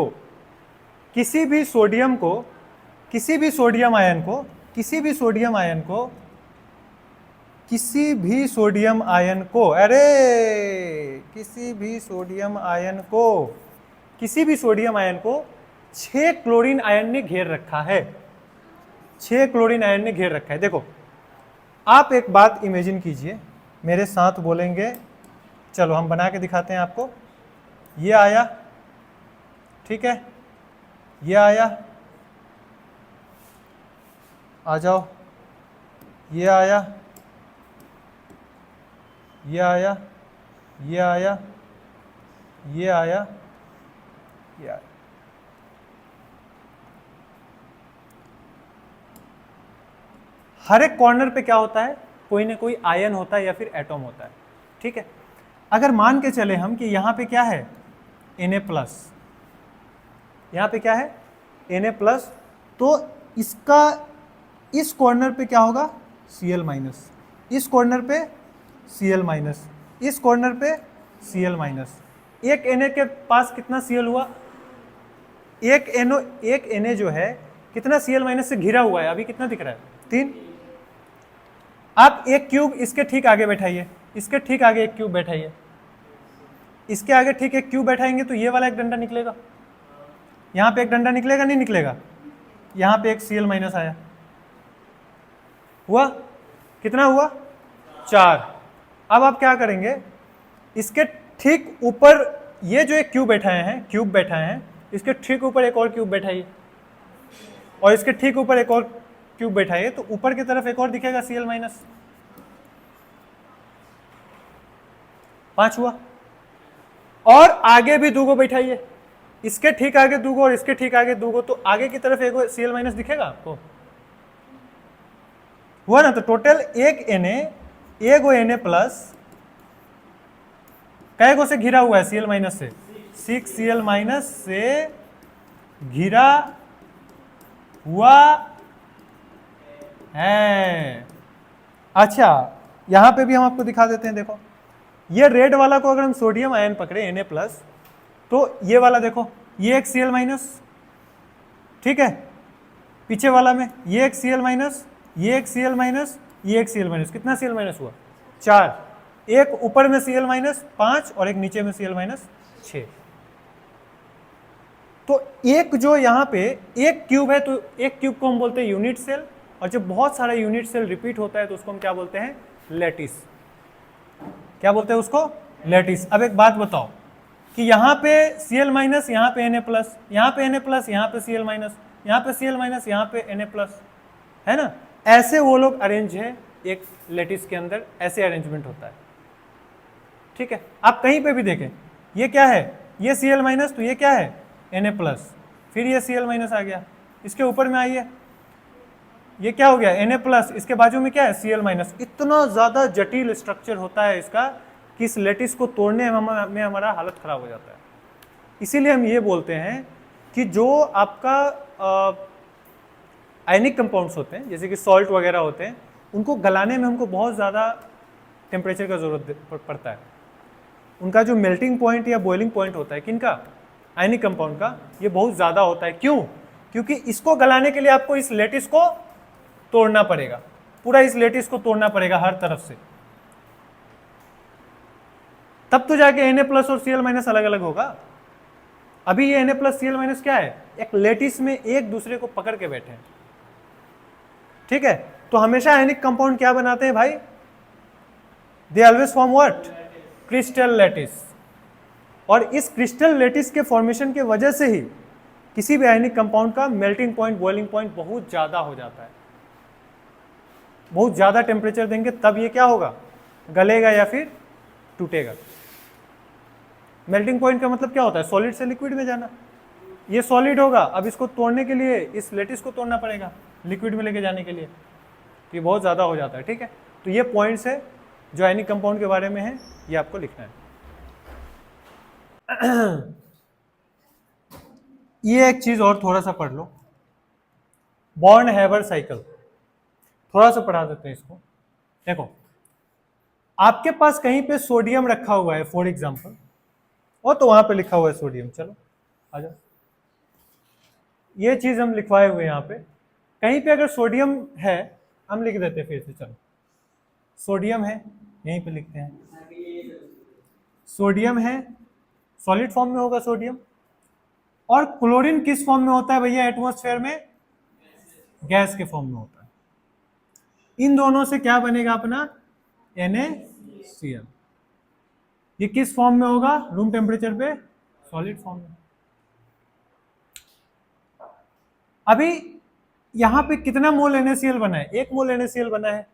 को 6 क्लोरीन आयन ने घेर रखा है। 6 क्लोरीन आयन ने घेर रखा है। देखो, आप एक बात इमेजिन कीजिए, मेरे साथ बोलेंगे, चलो हम बना के दिखाते हैं आपको। ये आया, ठीक है, ये आया, आ जाओ, ये आया, ये आया, ये आया, ये आया, ये आया। हर एक कॉर्नर पे क्या होता है? कोई ना कोई आयन होता है या फिर एटॉम होता है, ठीक है। अगर मान के चले हम कि यहाँ पे क्या है? Na+, यहाँ पे क्या है? Na+, तो इसका इस कॉर्नर पे क्या होगा? Cl-, इस कॉर्नर पे Cl-, इस कॉर्नर पे Cl-। एक Na के पास कितना Cl हुआ? एक Na जो है कितना Cl- से घिरा हुआ है? अभी कितना दिख रहा है? 3। आप एक क्यूब इसके ठीक आगे बैठाइए, इसके ठीक आगे एक क्यूब बैठाइए, इसके आगे ठीक एक क्यूब बैठाएंगे तो ये वाला एक डंडा निकलेगा, यहाँ पे एक डंडा निकलेगा, नहीं निकलेगा? यहाँ पे एक Cl- आया, हुआ कितना हुआ? 4। अब आप क्या करेंगे? इसके ठीक ऊपर ये जो एक क्यूब बैठाए हैं, इसके ठीक ऊपर एक और क्यूब बैठाइए, और इसके ठीक ऊपर एक और क्यूब बैठाइए, तो ऊपर की तरफ एक और दिखेगा Cl-। 5 हुआ। और आगे भी 2 गो बैठाइए, इसके ठीक आगे 2 गो और इसके ठीक आगे 2 गो, तो आगे की तरफ एक Cl- दिखेगा आपको, हुआ ना? तो टोटल एक गो Na+, कै गो से घिरा हुआ है? Cl- से 6 Cl- से घिरा हुआ है। अच्छा, यहां पे भी हम आपको दिखा देते हैं। देखो, ये रेड वाला को अगर हम सोडियम आयन पकड़े Na+, तो ये वाला देखो, ये एक Cl-, ठीक है, पीछे वाला में ये एक Cl-, ये एक Cl-, ये एक Cl-, कितना Cl- हुआ? 4। एक ऊपर में Cl- 5 और एक नीचे में Cl- 6। तो एक जो यहाँ पे एक क्यूब है, तो एक क्यूब को हम बोलते हैं यूनिट सेल, और जब बहुत सारा यूनिट सेल रिपीट होता है तो उसको हम क्या बोलते हैं? लैटिस। क्या बोलते हैं उसको? लैटिस। अब एक बात बताओ कि यहाँ पे Cl-, यहाँ पे Na+, यहाँ पे Na+, यहाँ पे Cl-, यहाँ पे Cl-, यहाँ पे Na+, है ना? ऐसे वो लोग अरेंज है एक लैटिस के अंदर, ऐसे अरेंजमेंट होता है, ठीक है। आप कहीं पे भी देखें, ये क्या है? ये Cl-, तो ये क्या है? Na+, फिर ये Cl- आ गया, इसके ऊपर में आइए, ये क्या हो गया? Na+, इसके बाजू में क्या है? Cl-। इतना ज़्यादा जटिल स्ट्रक्चर होता है इसका कि इस लैटिस को तोड़ने में हमारा हालत ख़राब हो जाता है। इसीलिए हम ये बोलते हैं कि जो आपका आयनिक कंपाउंड्स होते हैं, जैसे कि सॉल्ट वगैरह होते हैं, उनको गलाने में हमको बहुत ज़्यादा टेम्परेचर का ज़रूरत पड़ता है। उनका जो मेल्टिंग पॉइंट या बॉइलिंग पॉइंट होता है, किनका? आयनिक कंपाउंड का, ये बहुत ज़्यादा होता है। क्यों? क्योंकि इसको गलाने के लिए आपको इस लैटिस को तोड़ना पड़ेगा, पूरा इस लैटिस को तोड़ना पड़ेगा हर तरफ से, तब तो जाके Na+ और Cl- अलग अलग होगा। अभी ये Na+ Cl- क्या है, एक लेटिस में एक दूसरे को पकड़ के बैठे हैं, ठीक है। तो हमेशा आयनिक कंपाउंड क्या बनाते हैं भाई, they always form what, crystal lattice. और इस क्रिस्टल लैटिस के फॉर्मेशन के वजह से ही किसी भी आयनिक कंपाउंड का मेल्टिंग पॉइंट, बॉइलिंग पॉइंट बहुत ज्यादा हो जाता है। बहुत ज्यादा टेम्परेचर देंगे तब ये क्या होगा, गलेगा या फिर टूटेगा। मेल्टिंग पॉइंट का मतलब क्या होता है, सॉलिड से लिक्विड में जाना। ये सॉलिड होगा, अब इसको तोड़ने के लिए इस लेटिस को तोड़ना पड़ेगा लिक्विड में लेके जाने के लिए, तो ये बहुत ज़्यादा हो जाता है, ठीक है। तो ये पॉइंट्स है जो आयनिक कंपाउंड के बारे में है, ये आपको लिखना है। ये एक चीज़ और थोड़ा सा पढ़ लो, बॉर्न हैबर साइकिल, थोड़ा सा पढ़ा देते हैं इसको। देखो, आपके पास कहीं पे सोडियम रखा हुआ है फॉर एग्जाम्पल, और तो वहां पे लिखा हुआ है सोडियम, चलो आ जाओ, ये चीज हम लिखवाए हुए हैं यहाँ पे। कहीं पे अगर सोडियम है, हम लिख देते हैं फिर से, चलो सोडियम है, यहीं पे लिखते हैं, सोडियम है, सॉलिड फॉर्म में होगा सोडियम। और क्लोरीन किस फॉर्म में होता है भैया एटमॉस्फेयर में, गैस के फॉर्म में होता है। इन दोनों से क्या बनेगा अपना, NaCl। ये किस फॉर्म में होगा, रूम टेम्परेचर पे सॉलिड फॉर्म में। अभी यहां पे कितना मोल NaCl बना है, 1 मोल NaCl बना है,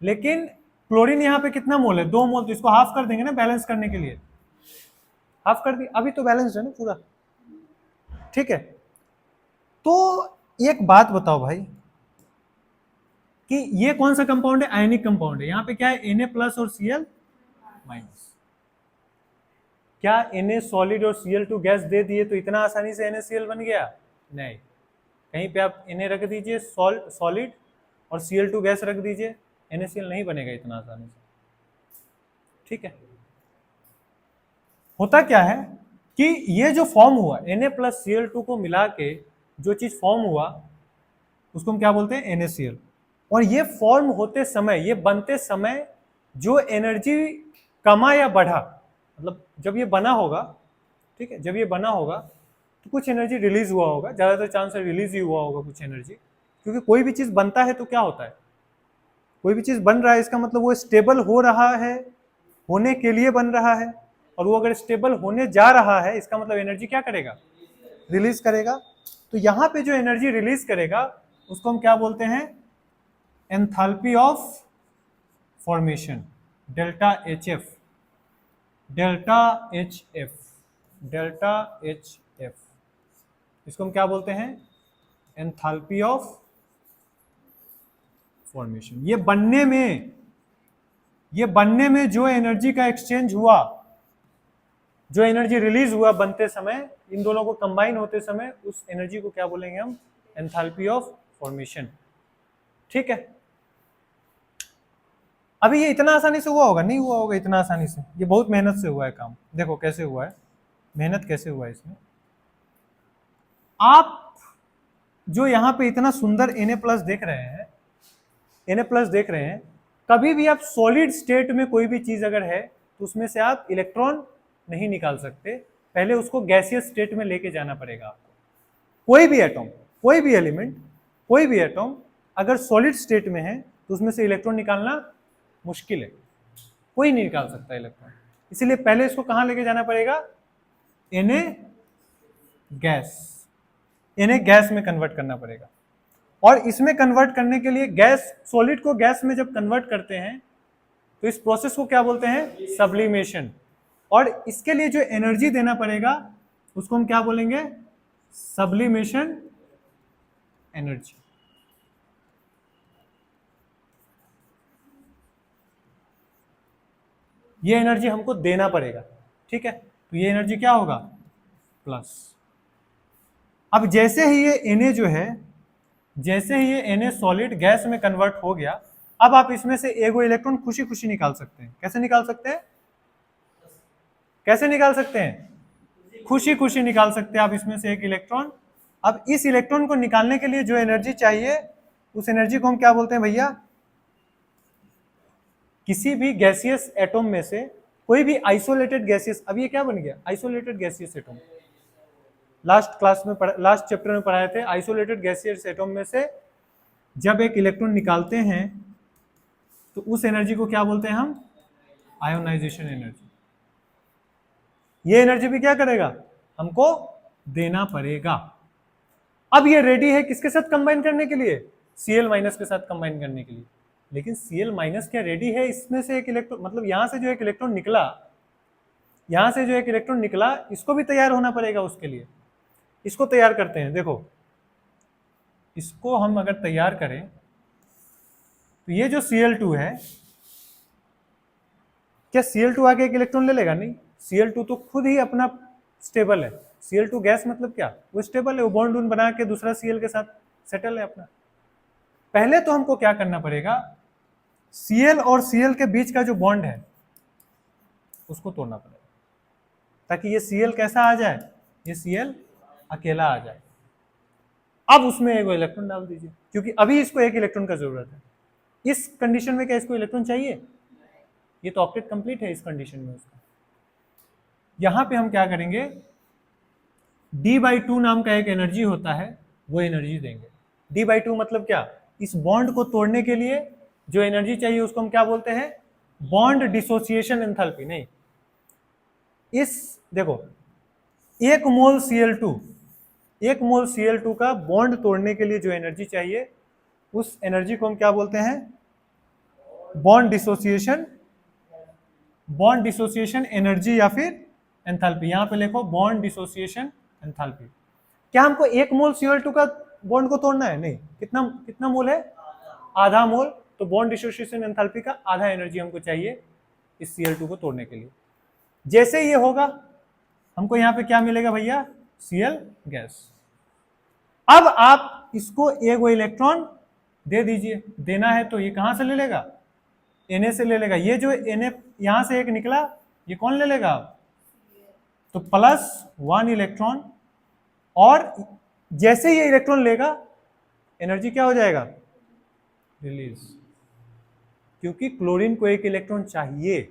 लेकिन क्लोरीन यहाँ पे कितना मोल है, 2 मोल। तो इसको हाफ कर देंगे ना बैलेंस करने के लिए, हाफ कर दी, अभी तो बैलेंस है ना पूरा, ठीक है। तो एक बात बताओ भाई कि ये कौन सा कंपाउंड है, आयनिक कंपाउंड है। यहाँ पे क्या है, Na+ और Cl-। क्या Na सॉलिड और Cl2 गैस दे दिए तो इतना आसानी से NaCl बन गया, नहीं। कहीं पे आप Na रख दीजिए सॉलिड और Cl2 गैस रख दीजिए, NaCl नहीं बनेगा इतना आसानी से, ठीक है। होता क्या है कि ये जो फॉर्म हुआ Na+ Cl2 को मिला के जो चीज फॉर्म हुआ उसको हम क्या बोलते हैं, NaCl। और ये फॉर्म होते समय, ये बनते समय जो एनर्जी कमा या बढ़ा, मतलब जब ये बना होगा, ठीक है, जब ये बना होगा तो कुछ एनर्जी रिलीज हुआ होगा, ज्यादातर चांस है रिलीज ही हुआ होगा कुछ एनर्जी, क्योंकि कोई भी चीज बनता है तो क्या होता है, कोई भी चीज बन रहा है इसका मतलब वो स्टेबल हो रहा है, होने के लिए बन रहा है। और वो अगर स्टेबल होने जा रहा है इसका मतलब एनर्जी क्या करेगा, रिलीज करेगा। तो यहां पे जो एनर्जी रिलीज करेगा उसको हम क्या बोलते हैं, enthalpy of formation, delta HF, delta HF, delta HF, इसको हम क्या बोलते हैं, एंथैल्पी ऑफ फॉर्मेशन। ये बनने में जो एनर्जी का एक्सचेंज हुआ, जो एनर्जी रिलीज हुआ बनते समय, इन दोनों को कंबाइन होते समय, उस एनर्जी को क्या बोलेंगे हम, एंथैल्पी ऑफ फॉर्मेशन, ठीक है। अभी ये इतना आसानी से हुआ होगा, नहीं हुआ होगा इतना आसानी से, ये बहुत मेहनत से हुआ है काम। देखो कैसे हुआ है, मेहनत कैसे हुआ है इसमें। आप जो यहाँ पे इतना सुंदर Na+ देख रहे हैं, Na+ देख रहे हैं, कभी भी आप सॉलिड स्टेट में कोई भी चीज अगर है तो उसमें से आप इलेक्ट्रॉन नहीं निकाल सकते, पहले उसको गैसियस स्टेट में लेके जाना पड़ेगा आपको। कोई भी एटम, कोई भी एलिमेंट, कोई भी एटम अगर सॉलिड स्टेट में है तो उसमें से इलेक्ट्रॉन निकालना मुश्किल है, कोई नहीं निकाल सकता इलेक्ट्रॉन। इसीलिए पहले इसको कहां लेके जाना पड़ेगा, Na गैस, Na गैस में कन्वर्ट करना पड़ेगा। और इसमें कन्वर्ट करने के लिए गैस, सॉलिड को गैस में जब कन्वर्ट करते हैं तो इस प्रोसेस को क्या बोलते हैं, सब्लिमेशन। और इसके लिए जो एनर्जी देना पड़ेगा उसको हम क्या बोलेंगे, सब्लिमेशन एनर्जी। ये एनर्जी हमको देना पड़ेगा, ठीक है। तो ये एनर्जी क्या होगा, प्लस। अब जैसे ही ये Na जो है, जैसे ही ये Na सॉलिड गैस में कन्वर्ट हो गया, अब आप इसमें से एगो इलेक्ट्रॉन खुशी खुशी निकाल सकते हैं। कैसे निकाल सकते हैं, कैसे निकाल सकते हैं, खुशी खुशी निकाल सकते हैं आप इसमें से एक इलेक्ट्रॉन। अब इस इलेक्ट्रॉन को निकालने के लिए जो एनर्जी चाहिए उस एनर्जी को हम क्या बोलते हैं भैया, किसी भी गैसियस एटम में से कोई भी आइसोलेटेड गैसियस, अब ये क्या बन गया, isolated gaseous atom. Last chapter में पढ़ाए थे, आइसोलेटेड गैसियस एटम में से जब एक इलेक्ट्रॉन निकालते हैं तो उस एनर्जी को क्या बोलते हैं हम, आयोनाइजेशन एनर्जी। ये एनर्जी भी क्या करेगा, हमको देना पड़ेगा। अब ये रेडी है किसके साथ कंबाइन करने के लिए, Cl माइनस के साथ कंबाइन करने के लिए। लेकिन Cl माइनस क्या रेडी है, इसमें से एक इलेक्ट्रॉन, मतलब यहां से जो एक इलेक्ट्रॉन निकला, यहां से जो एक इलेक्ट्रॉन निकला, इसको भी तैयार होना पड़ेगा उसके लिए। इसको तैयार करते हैं, देखो इसको हम अगर तैयार करें तो ये जो Cl2 है, क्या Cl2 आके एक इलेक्ट्रॉन ले लेगा, नहीं। Cl2 तो खुद ही अपना स्टेबल है। Cl2 गैस मतलब क्या, वो स्टेबल है, वो बॉन्ड वॉन्ड बना के दूसरा Cl के साथ सेटल है अपना। पहले तो हमको क्या करना पड़ेगा, Cl और Cl के बीच का जो बॉन्ड है उसको तोड़ना पड़ेगा, ताकि ये Cl कैसा आ जाए, ये Cl अकेला आ जाए। अब उसमें एक इलेक्ट्रॉन डाल दीजिए, क्योंकि अभी इसको एक इलेक्ट्रॉन का जरूरत है। इस कंडीशन में क्या इसको इलेक्ट्रॉन चाहिए, ये तो ऑक्टेट कंप्लीट है इस कंडीशन में उसका। यहां पे हम क्या करेंगे, D/2 नाम का एक एनर्जी होता है, वो एनर्जी देंगे। D/2 मतलब क्या, इस बॉन्ड को तोड़ने के लिए जो एनर्जी चाहिए उसको हम क्या बोलते हैं, बॉन्ड डिसोसिएशन एंथैल्पी। नहीं, इस देखो 1 मोल Cl2, 1 मोल Cl2 का बॉन्ड तोड़ने के लिए जो एनर्जी चाहिए, उस एनर्जी को हम क्या बोलते हैं, बॉन्ड डिसोसिएशन एनर्जी या फिर एंथैल्पी। यहां पे लिखो बॉन्ड डिसोसिएशन एंथैल्पी। क्या हमको 1 मोल Cl2 का बॉन्ड को तोड़ना है, नहीं। कितना कितना मोल है, आधा मोल। तो बॉन्ड डिसोसिएशन एंथैल्पी का आधा एनर्जी हमको चाहिए इस Cl2 को तोड़ने के लिए। जैसे ये होगा हमको यहाँ पे क्या मिलेगा भैया, Cl गैस। अब आप इसको एक इलेक्ट्रॉन दे दीजिए, देना है तो ये कहां से ले लेगा, Na से ले लेगा। ये जो Na यहां से एक निकला, ये कौन ले लेगा, तो +1 इलेक्ट्रॉन। और जैसे ये इलेक्ट्रॉन लेगा एनर्जी क्या हो जाएगा, रिलीज, क्योंकि क्लोरीन को एक इलेक्ट्रॉन चाहिए।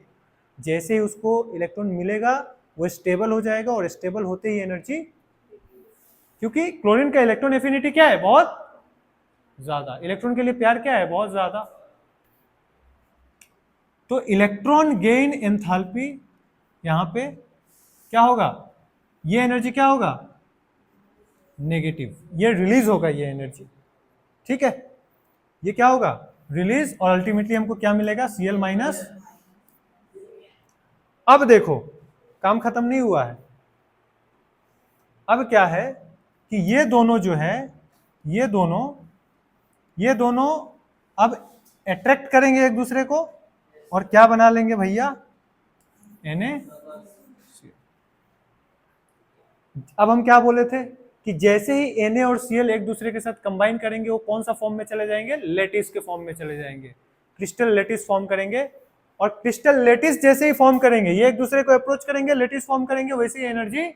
जैसे ही उसको इलेक्ट्रॉन मिलेगा वो स्टेबल हो जाएगा, और स्टेबल होते ही एनर्जी, क्योंकि क्लोरीन का इलेक्ट्रॉन एफिनिटी क्या है, बहुत ज्यादा, इलेक्ट्रॉन के लिए प्यार क्या है, बहुत ज्यादा। तो इलेक्ट्रॉन गेन एंथैल्पी यहां पे क्या होगा, ये एनर्जी क्या होगा, नेगेटिव, ये रिलीज होगा ये एनर्जी, ठीक है। ये क्या होगा, रिलीज, और अल्टीमेटली हमको क्या मिलेगा, Cl माइनस। अब देखो काम खत्म नहीं हुआ है। अब क्या है कि ये दोनों जो है, ये दोनों अब अट्रैक्ट करेंगे एक दूसरे को, और क्या बना लेंगे भैया, Na। अब हम क्या बोले थे कि जैसे ही Na और Cl एक दूसरे के साथ कंबाइन करेंगे, वो कौन सा फॉर्म में चले जाएंगे, लेटिस के फॉर्म में चले जाएंगे, क्रिस्टल लेटिस फॉर्म करेंगे। और क्रिस्टल लेटिस जैसे ही फॉर्म करेंगे, ये एक दूसरे को अप्रोच करेंगे, लेटिस फॉर्म करेंगे, वैसे ही एनर्जी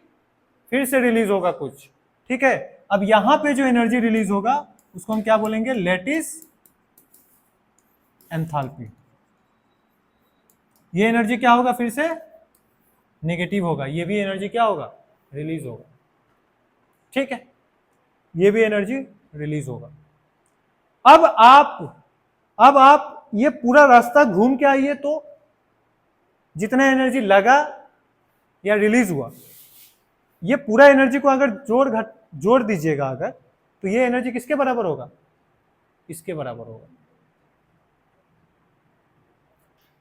फिर से रिलीज होगा कुछ, ठीक है। अब यहां पे जो एनर्जी रिलीज होगा उसको हम क्या बोलेंगे, लेटिस एंथैल्पी। ये एनर्जी क्या होगा, फिर से नेगेटिव होगा, ये भी एनर्जी क्या होगा, रिलीज होगा, ठीक है। ये भी एनर्जी रिलीज होगा। अब आप ये पूरा रास्ता घूम के आइए, तो जितना एनर्जी लगा या रिलीज हुआ, ये पूरा एनर्जी को अगर जोड़ दीजिएगा अगर, तो ये एनर्जी किसके बराबर होगा, इसके बराबर होगा।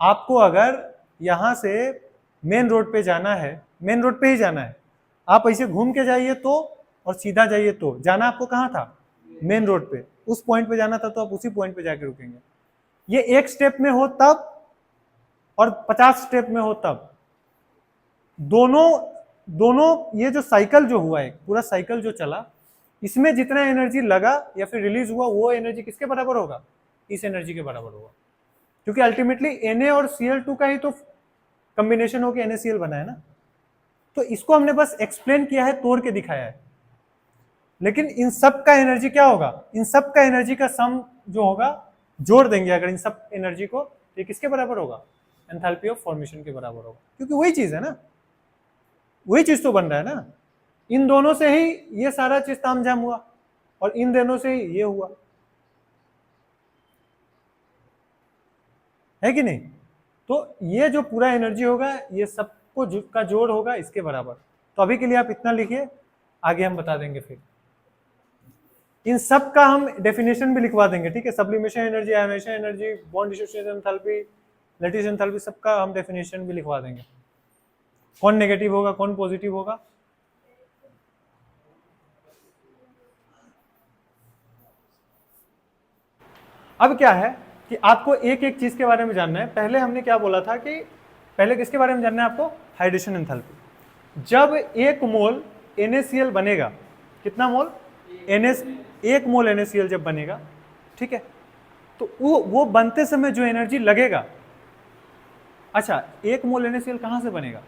आपको अगर यहां से मेन रोड पे जाना है, मेन रोड पे ही जाना है, आप ऐसे घूम के जाइए तो, और सीधा जाइए तो, जाना आपको कहां था, मेन रोड पे, उस पॉइंट पे जाना था, तो आप उसी पॉइंट पे जाके रुकेंगे। ये एक स्टेप में हो तब, और 50 स्टेप में हो तब, दोनों ये जो साइकिल जो हुआ है, पूरा साइकिल जो चला, इसमें जितना एनर्जी लगा या फिर रिलीज हुआ, वो एनर्जी किसके बराबर होगा, इस एनर्जी के बराबर होगा। क्योंकि अल्टीमेटली Na और Cl2 का ही तो कॉम्बिनेशन होकर NaCl बना है ना। तो इसको हमने बस एक्सप्लेन किया है, तोड़ के दिखाया है। लेकिन इन सब का एनर्जी क्या होगा, इन सब का एनर्जी का सम जो होगा, जोड़ देंगे अगर इन सब एनर्जी को, तो किसके बराबर होगा, एंथैल्पी ऑफ फॉर्मेशन के बराबर होगा, क्योंकि वही चीज है ना, वही चीज तो बन रहा है ना। इन दोनों से ही ये सारा चीज तामझाम हुआ और इन दोनों से ही ये हुआ, है कि नहीं। तो ये जो पूरा एनर्जी होगा ये सबको का जोड़ होगा इसके बराबर। तो अभी के लिए आप इतना लिखिए, आगे हम बता देंगे फिर। इन सब का हम डेफिनेशन भी लिखवा देंगे, ठीक है। Sublimation energy, ionisation energy, bond dissociation enthalpy, lattice enthalpy, सबका हम डेफिनेशन भी लिखवा देंगे, कौन नेगेटिव होगा कौन पॉजिटिव होगा। अब क्या है कि आपको एक एक चीज के बारे में जानना है। पहले हमने क्या बोला था कि पहले किसके बारे में जानना है आपको, हाइड्रेशन एंथैल्पी। जब 1 मोल NaCl बनेगा, कितना मोल एक मोल NaCl जब बनेगा, ठीक है, तो वो बनते समय जो एनर्जी लगेगा, अच्छा 1 मोल NaCl कहां से बनेगा,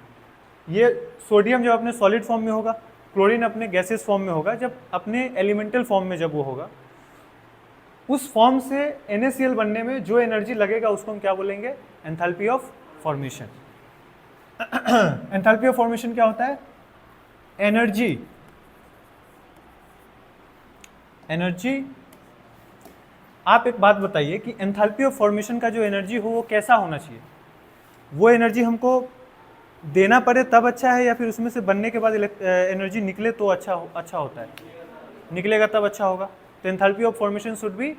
ये सोडियम जब अपने सॉलिड फॉर्म में होगा, क्लोरीन अपने गैसेस फॉर्म में होगा, जब अपने एलिमेंटल फॉर्म में जब वो होगा, उस फॉर्म से NaCl बनने में जो एनर्जी लगेगा उसको हम क्या बोलेंगे, enthalpy of formation. Enthalpy of formation क्या होता है, एनर्जी। आप एक बात बताइए कि एंथैल्पी ऑफ फॉर्मेशन का जो एनर्जी हो वो कैसा होना चाहिए, वो एनर्जी हमको देना पड़े तब अच्छा है, या फिर उसमें से बनने के बाद एनर्जी निकले तो अच्छा होता है, निकलेगा तब अच्छा होगा। तो enthalpy of formation should be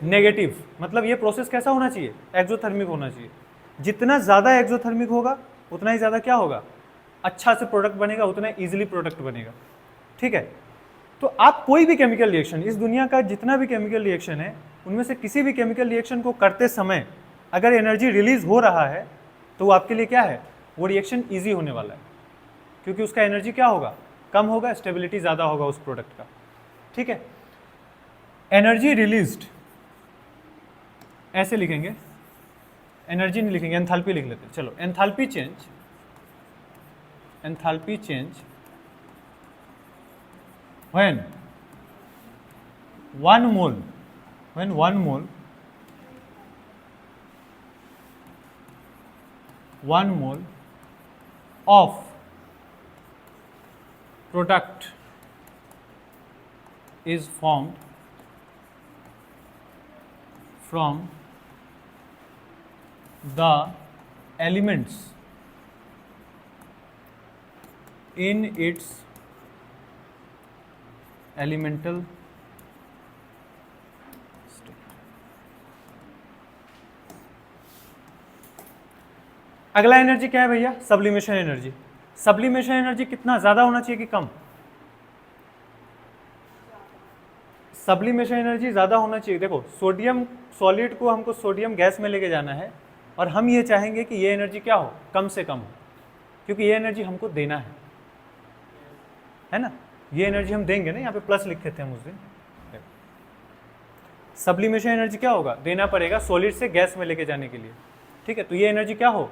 negative, मतलब ये प्रोसेस कैसा होना चाहिए, एक्सोथर्मिक होना चाहिए। जितना ज़्यादा एक्सोथर्मिक होगा उतना ही ज़्यादा क्या होगा, अच्छा से प्रोडक्ट बनेगा, उतना ईजिली प्रोडक्ट बनेगा, ठीक है। तो आप कोई भी केमिकल रिएक्शन, इस दुनिया का जितना भी केमिकल रिएक्शन है, उनमें से किसी भी केमिकल रिएक्शन को करते समय अगर एनर्जी रिलीज हो रहा है तो वो आपके लिए क्या है, वो रिएक्शन ईजी होने वाला है, क्योंकि उसका एनर्जी क्या होगा, कम होगा, स्टेबिलिटी ज़्यादा होगा उस प्रोडक्ट का, ठीक है। एनर्जी रिलीज्ड ऐसे लिखेंगे, एनर्जी नहीं लिखेंगे, एंथैल्पी लिख लेते हैं। चलो, enthalpy change when 1 mole of product is formed from the elements in its elemental state। अगला एनर्जी क्या है भैया, सब्लिमेशन एनर्जी। सब्लिमेशन एनर्जी कितना ज्यादा होना चाहिए कि कम, सब्लिमेशन एनर्जी ज्यादा होना चाहिए। देखो, सोडियम सॉलिड को हमको सोडियम गैस में लेके जाना है और हम ये चाहेंगे कि ये एनर्जी क्या हो, कम से कम हो, क्योंकि ये एनर्जी हमको देना है ना, ये एनर्जी हम देंगे ना, यहाँ पे प्लस लिखे थे हम उस दिन। सब्लिमेशन एनर्जी क्या होगा, देना पड़ेगा सॉलिड से गैस में लेके जाने के लिए, ठीक है। तो ये एनर्जी क्या हो,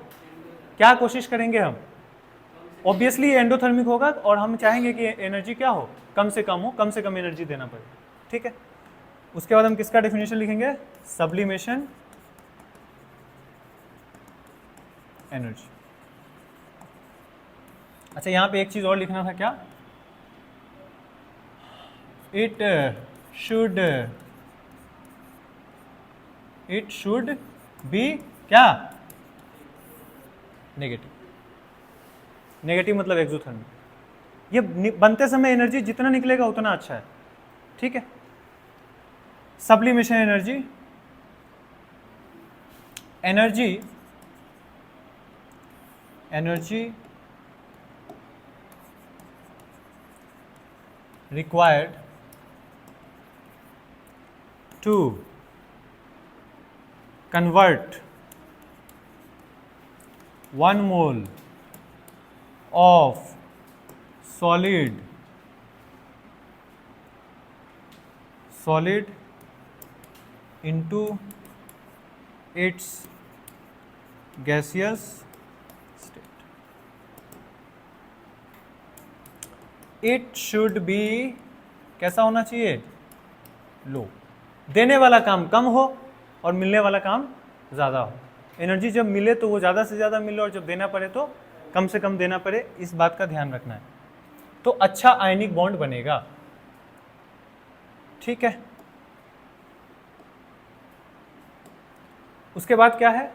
क्या कोशिश करेंगे हम, ऑब्वियसली एंडोथर्मिक होगा और हम चाहेंगे कि एनर्जी क्या हो, कम से कम हो, कम से कम एनर्जी देना पड़े, ठीक है। उसके बाद हम किसका डेफिनेशन लिखेंगे, सब्लिमेशन एनर्जी। अच्छा, यहाँ पे एक चीज और लिखना था, क्या, it should be क्या, नेगेटिव मतलब एक्सोथर्मिक। ये बनते समय एनर्जी जितना निकलेगा उतना अच्छा है, ठीक है। Sublimation energy required to convert 1 mole of solid into its gaseous state। It should be कैसा होना चाहिए, लो, देने वाला काम कम हो और मिलने वाला काम ज़्यादा हो, एनर्जी जब मिले तो वो ज़्यादा से ज़्यादा मिले और जब देना पड़े तो कम से कम देना पड़े, इस बात का ध्यान रखना है। तो अच्छा आयनिक बॉन्ड बनेगा, ठीक है। उसके बाद क्या है,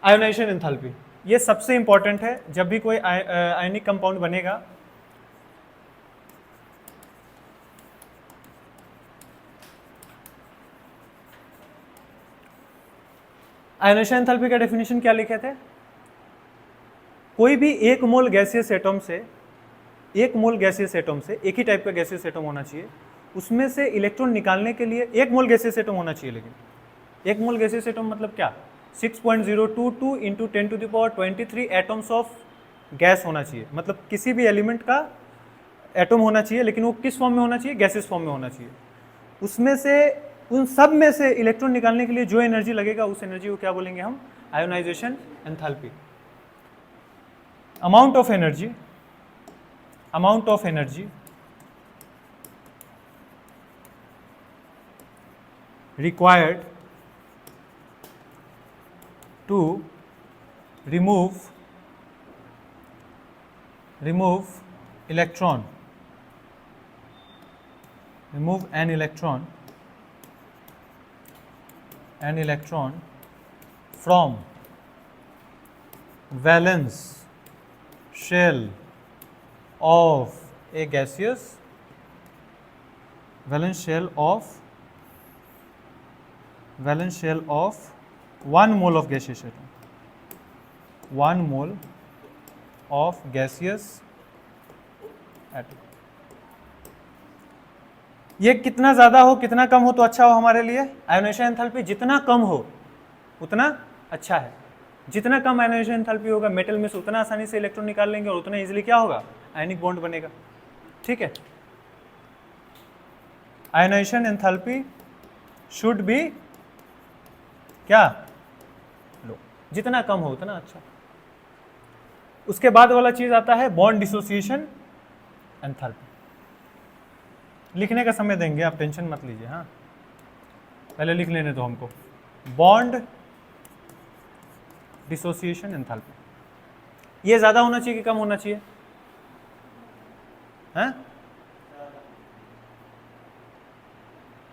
आयोनाइजेशन एंथैल्पी। ये सबसे इंपॉर्टेंट है जब भी कोई आयनिक कंपाउंड बनेगा। आयोनाइजेशन एंथैल्पी का डेफिनेशन क्या लिखे थे, कोई भी एक मोल गैसियस एटम से, एक मोल गैसियस एटम से, एक ही टाइप का गैसियस एटम होना चाहिए, उसमें से इलेक्ट्रॉन निकालने के लिए एक मोल गैसियस एटम होना चाहिए। लेकिन एक मोल गैसियस एटम मतलब क्या, 6.022 इंटू 10⁻23 एटम्स ऑफ गैस होना चाहिए। मतलब किसी भी एलिमेंट का एटम होना चाहिए, लेकिन वो किस फॉर्म में होना चाहिए, गैसियस फॉर्म में होना चाहिए। उसमें से, उन सब में से इलेक्ट्रॉन निकालने के लिए जो एनर्जी लगेगा उस एनर्जी को क्या बोलेंगे हम, ionisation enthalpy. amount of energy required to remove an electron from valence shell of a gaseous, valence shell of 1 mole of gaseous atom, 1 mole of gaseous atom। ये कितना ज़्यादा हो कितना कम हो तो अच्छा हो हमारे लिए, आयोनाइजेशन एंथैल्पी जितना कम हो उतना अच्छा है। जितना कम आयोनाइजेशन एंथैल्पी होगा मेटल में से उतना आसानी से इलेक्ट्रॉन निकाल लेंगे और उतना इजीली क्या होगा, आयनिक बॉन्ड बनेगा, ठीक है। आयोनाइजेशन एंथैल्पी शुड बी क्या, लो, जितना कम हो उतना अच्छा। उसके बाद वाला चीज आता है बॉन्ड डिसोसिएशन एंथैल्पी। लिखने का समय देंगे, आप टेंशन मत लीजिए, हाँ पहले लिख लेने दो हमको। बॉन्ड डिसोसिएशन एंथैल्पी, ये ज्यादा होना चाहिए कि कम होना चाहिए, हैं?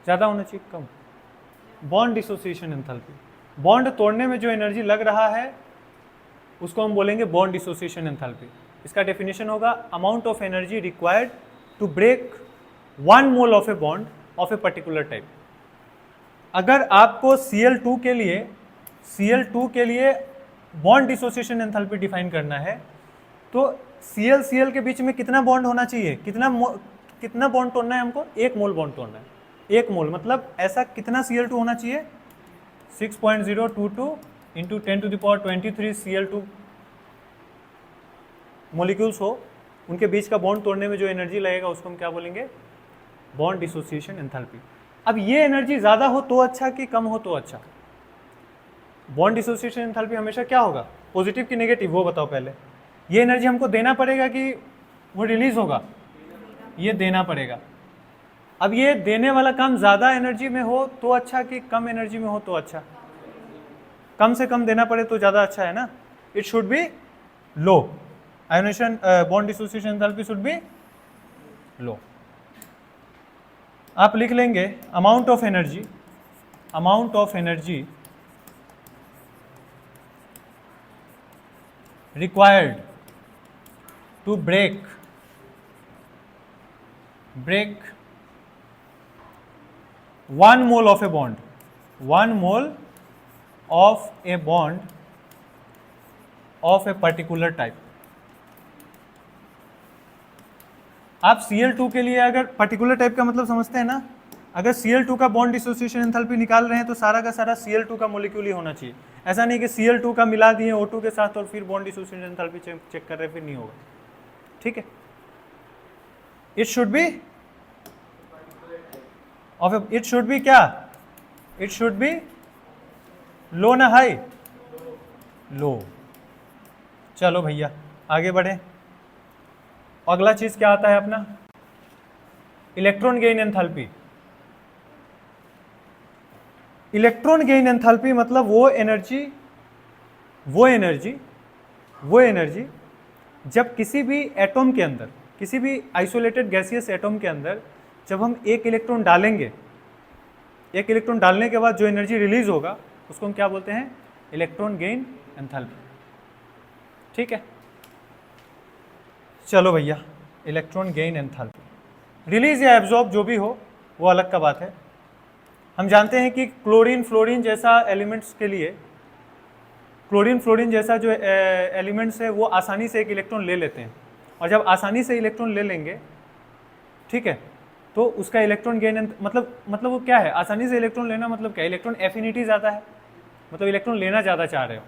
ज्यादा होना चाहिए कम। बॉन्ड डिसोसिएशन एंथैल्पी, बॉन्ड तोड़ने में जो एनर्जी लग रहा है उसको हम बोलेंगे बॉन्ड डिसोसिएशन एंथैल्पी। इसका डेफिनेशन होगा amount of energy required to break 1 mole of a bond of a particular type. अगर आपको Cl2 के लिए बॉन्ड डिसोसिएशन एंथैल्पी डिफाइन करना है तो Cl के बीच में कितना बॉन्ड होना चाहिए, कितना बॉन्ड तोड़ना है हमको, 1 मोल बॉन्ड तोड़ना है। 1 मोल मतलब ऐसा कितना Cl2 होना चाहिए, 6.022 इंटू 10⁻23 Cl2 मोलिक्यूल्स हो, उनके बीच का बॉन्ड तोड़ने में जो एनर्जी लगेगा उसको हम क्या बोलेंगे, बॉन्ड डिसोसिएशन एंथैल्पी। अब ये एनर्जी ज़्यादा हो तो अच्छा कि कम हो तो अच्छा। बॉन्ड डिसोसिएशन एंथैल्पी हमेशा क्या होगा, पॉजिटिव कि नेगेटिव, वो बताओ पहले। ये एनर्जी हमको देना पड़ेगा कि वो रिलीज होगा, ये देना पड़ेगा। अब ये देने वाला काम ज़्यादा एनर्जी में हो तो अच्छा कि कम एनर्जी में हो तो अच्छा, कम से कम देना पड़े तो ज़्यादा अच्छा है ना। It should be low, ionization bond dissociation enthalpy should be low. आप लिख लेंगे amount of energy required to break 1 mole of a bond, 1 mole of a bond of a particular type। आप Cl2 के लिए अगर पर्टिकुलर टाइप का मतलब समझते हैं ना, अगर Cl2 का बॉन्ड डिसोसिएशन एंथैल्पी निकाल रहे हैं तो सारा का सारा Cl2 का मॉलिक्यूल ही होना चाहिए। ऐसा नहीं कि Cl2 का मिला दिए O2 के साथ और फिर बॉन्ड डिसोसिएशन एंथैल्पी चेक कर रहे हैं, फिर नहीं होगा, ठीक है। इट शुड बी क्या, इट शुड बी लो ना हाई, लो। चलो भैया आगे बढ़े। अगला चीज क्या आता है अपना, electron gain enthalpy. Electron gain enthalpy मतलब वो एनर्जी जब किसी भी एटॉम के अंदर, किसी भी आइसोलेटेड गैसियस एटॉम के अंदर जब हम एक इलेक्ट्रॉन डालेंगे, एक इलेक्ट्रॉन डालने के बाद जो एनर्जी रिलीज होगा उसको हम क्या बोलते हैं? Electron gain enthalpy. ठीक है, चलो भैया, इलेक्ट्रॉन गेन एंथैल्पी रिलीज या एब्जॉर्ब जो भी हो वो अलग का बात है। हम जानते हैं कि क्लोरीन फ्लोरीन जैसा एलिमेंट्स के लिए, क्लोरीन फ्लोरीन जैसा जो एलिमेंट्स है वो आसानी से एक इलेक्ट्रॉन ले लेते हैं, और जब आसानी से इलेक्ट्रॉन ले लेंगे, ठीक है, तो उसका इलेक्ट्रॉन गेन मतलब वो क्या है? आसानी से इलेक्ट्रॉन लेना मतलब क्या? इलेक्ट्रॉन एफिनिटी ज़्यादा है, मतलब इलेक्ट्रॉन लेना ज़्यादा चाह रहे हो,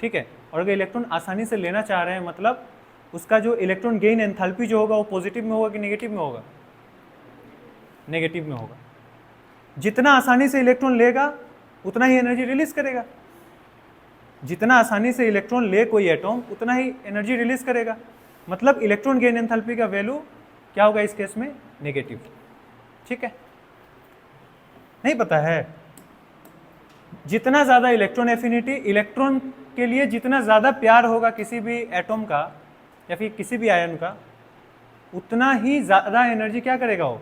ठीक है। और अगर इलेक्ट्रॉन आसानी से लेना चाह रहे हैं मतलब उसका जो इलेक्ट्रॉन गेन एंथैल्पी जो होगा वो पॉजिटिव में होगा कि नेगेटिव में होगा? नेगेटिव में होगा। जितना आसानी से इलेक्ट्रॉन लेगा उतना ही एनर्जी रिलीज करेगा, जितना आसानी से इलेक्ट्रॉन ले कोई एटॉम उतना ही एनर्जी रिलीज करेगा, मतलब इलेक्ट्रॉन गेन एंथैल्पी का वैल्यू क्या होगा इस केस में? नेगेटिव। ठीक है, नहीं पता है? जितना ज़्यादा इलेक्ट्रॉन एफिनिटी, इलेक्ट्रॉन के लिए जितना ज़्यादा प्यार होगा किसी भी एटॉम का या फिर किसी भी आयन का, उतना ही ज़्यादा एनर्जी क्या करेगा वो?